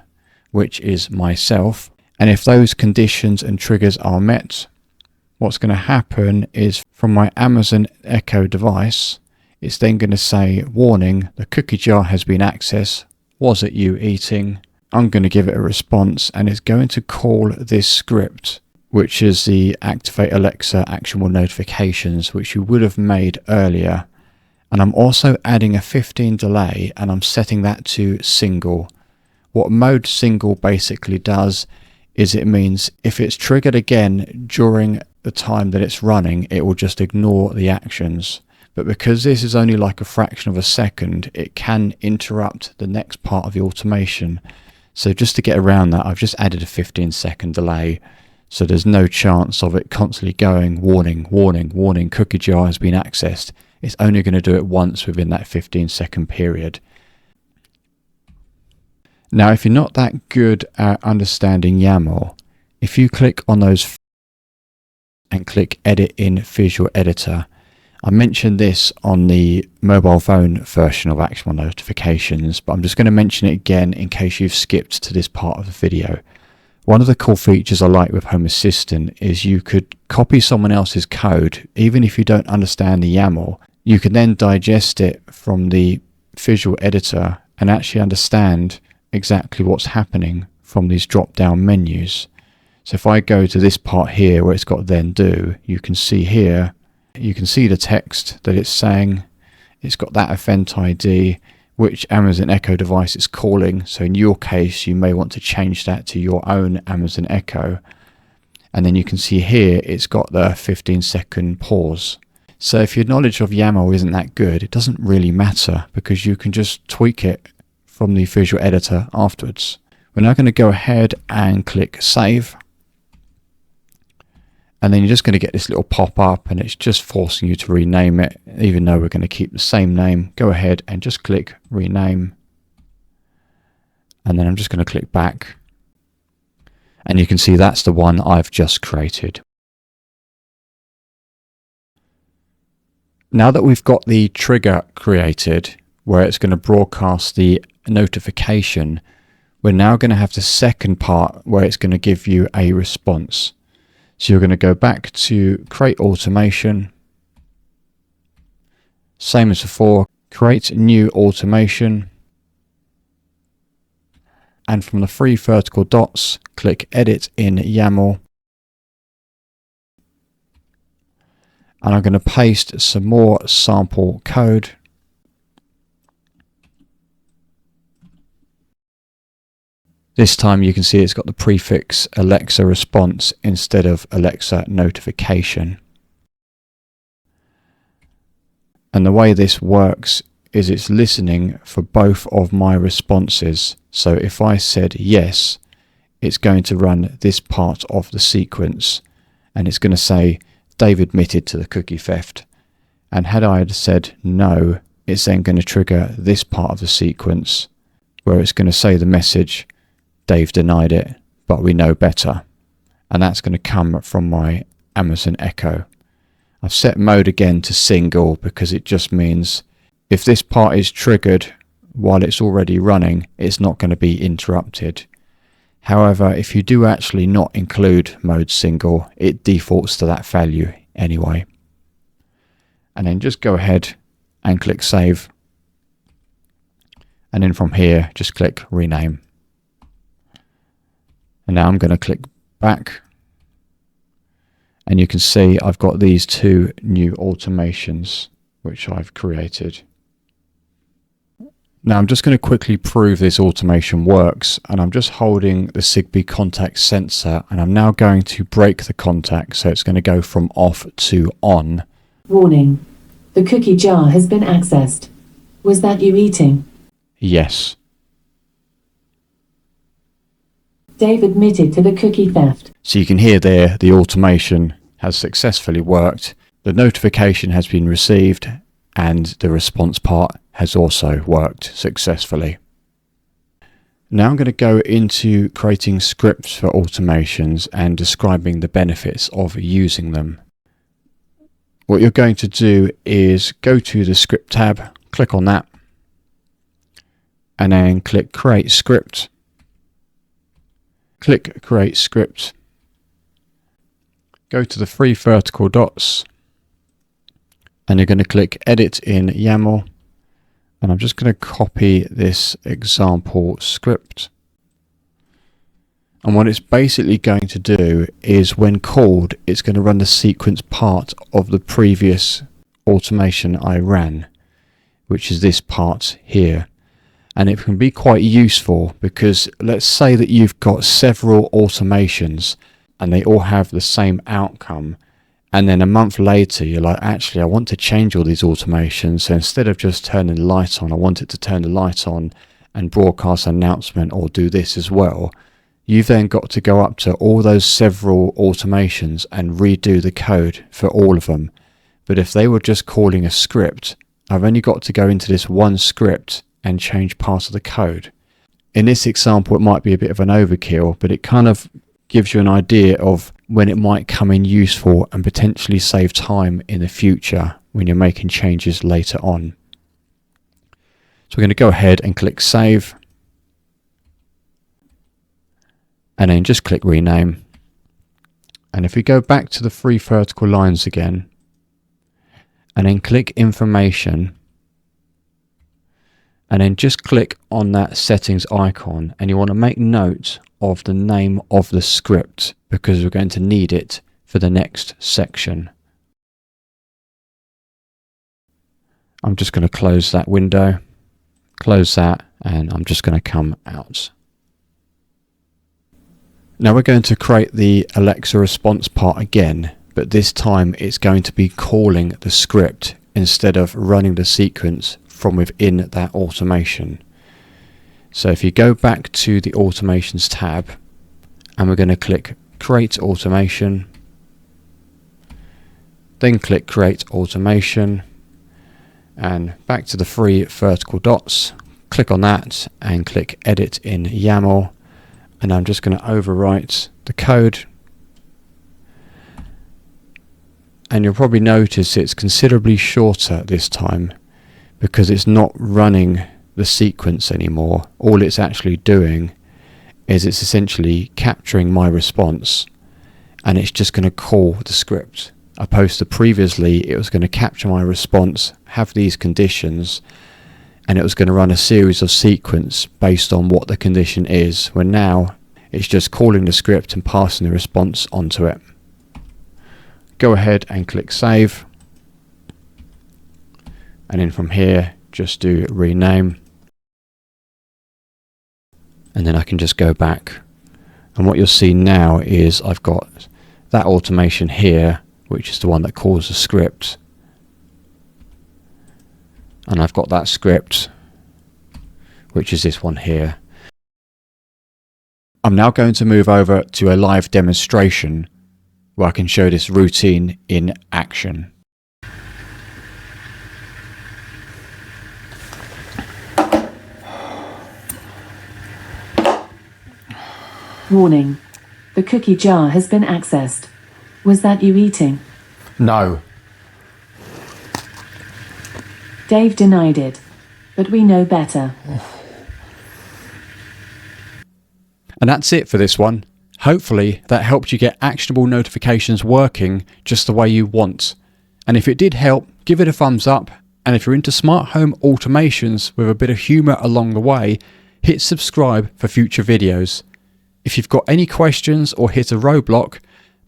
S1: which is myself, and if those conditions and triggers are met, what's going to happen is from my Amazon Echo device, it's then going to say, warning, the cookie jar has been accessed. Was it you eating? I'm going to give it a response, and it's going to call this script, which is the activate Alexa actionable notifications, which you would have made earlier. And I'm also adding a 15 delay, and I'm setting that to single. What mode single basically does is it means if it's triggered again during the time that it's running, it will just ignore the actions. But because this is only like a fraction of a second, it can interrupt the next part of the automation. So just to get around that, I've just added a 15-second delay. So there's no chance of it constantly going, warning, warning, warning, cookie jar has been accessed. It's only going to do it once within that 15-second period. Now, if you're not that good at understanding YAML, if you click on those and click Edit in Visual Editor, I mentioned this on the mobile phone version of Actionable Notifications, but I'm just going to mention it again in case you've skipped to this part of the video. One of the cool features I like with Home Assistant is you could copy someone else's code, even if you don't understand the YAML. You can then digest it from the visual editor and actually understand exactly what's happening from these drop down menus. So if I go to this part here where it's got then do, you can see here, you can see the text that it's saying. It's got that event ID, which Amazon Echo device it's calling. So in your case, you may want to change that to your own Amazon Echo. And then you can see here, it's got the 15-second pause. So if your knowledge of YAML isn't that good, it doesn't really matter because you can just tweak it from the visual editor afterwards. We're now going to go ahead and click save. And then you're just going to get this little pop-up and it's just forcing you to rename it, even though we're going to keep the same name. Go ahead and just click rename. And then I'm just going to click back. And you can see that's the one I've just created. Now that we've got the trigger created, where it's going to broadcast the notification, we're now going to have the second part where it's going to give you a response. So you're going to go back to create automation. Same as before, create new automation. And from the three vertical dots, click edit in YAML. And I'm going to paste some more sample code. This time you can see it's got the prefix Alexa response instead of Alexa notification. And the way this works is it's listening for both of my responses. So if I said yes, it's going to run this part of the sequence and it's going to say Dave admitted to the cookie theft. And had I had said no, it's then going to trigger this part of the sequence where it's going to say the message Dave denied it, but we know better. And that's going to come from my Amazon Echo. I've set mode again to single because it just means if this part is triggered while it's already running, it's not going to be interrupted. However, if you do actually not include mode single, it defaults to that value anyway. And then just go ahead and click save. And then from here, just click rename. And now I'm going to click back. And you can see I've got these two new automations which I've created. Now I'm just going to quickly prove this automation works, and I'm just holding the Zigbee contact sensor and I'm now going to break the contact, so it's going to go from off to on.
S2: Warning. The cookie jar has been accessed. Was that you eating?
S1: Yes.
S2: Dave admitted to the cookie theft.
S1: So you can hear there the automation has successfully worked. The notification has been received and the response part has also worked successfully. Now I'm going to go into creating scripts for automations and describing the benefits of using them. What you're going to do is go to the script tab, click on that, and then click create script. Click create script. Go to the three vertical dots and you're going to click edit in YAML. And I'm just going to copy this example script. And what it's basically going to do is when called, it's going to run the sequence part of the previous automation I ran, which is this part here. And it can be quite useful because let's say that you've got several automations and they all have the same outcome. And then a month later, you're like, actually, I want to change all these automations. So instead of just turning the light on, I want it to turn the light on and broadcast an announcement or do this as well. You've then got to go up to all those several automations and redo the code for all of them. But if they were just calling a script, I've only got to go into this one script and change part of the code. In this example, it might be a bit of an overkill, but it kind of gives you an idea of when it might come in useful and potentially save time in the future when you're making changes later on. So we're going to go ahead and click save. And then just click rename. And if we go back to the three vertical lines again, and then click information, and then just click on that settings icon, and you want to make note of the name of the script because we're going to need it for the next section. I'm just going to close that window, close that, and I'm just going to come out. Now we're going to create the Alexa response part again, but this time it's going to be calling the script instead of running the sequence from within that automation. So if you go back to the automations tab, and we're going to click create automation, then click create automation, and back to the three vertical dots, click on that and click edit in YAML, and I'm just going to overwrite the code. And you'll probably notice it's considerably shorter this time because it's not running the sequence anymore. All it's actually doing is it's essentially capturing my response, and it's just going to call the script, opposed to previously it was going to capture my response, have these conditions, and it was going to run a series of sequence based on what the condition is, where now it's just calling the script and passing the response onto it. Go ahead and click save, and then from here just do rename, and then I can just go back, and what you'll see now is I've got that automation here, which is the one that calls the script, and I've got that script, which is this one here. I'm now going to move over to a live demonstration where I can show this routine in action.
S2: Warning. The cookie jar has been accessed. Was that you eating?
S1: No.
S2: Dave denied it. But we know better.
S1: And that's it for this one. Hopefully that helped you get actionable notifications working just the way you want. And if it did help, give it a thumbs up. And if you're into smart home automations with a bit of humour along the way, hit subscribe for future videos. If you've got any questions or hit a roadblock,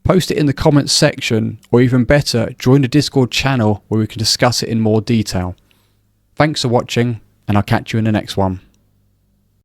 S1: post it in the comments section, or even better, join the Discord channel where we can discuss it in more detail. Thanks for watching, and I'll catch you in the next one.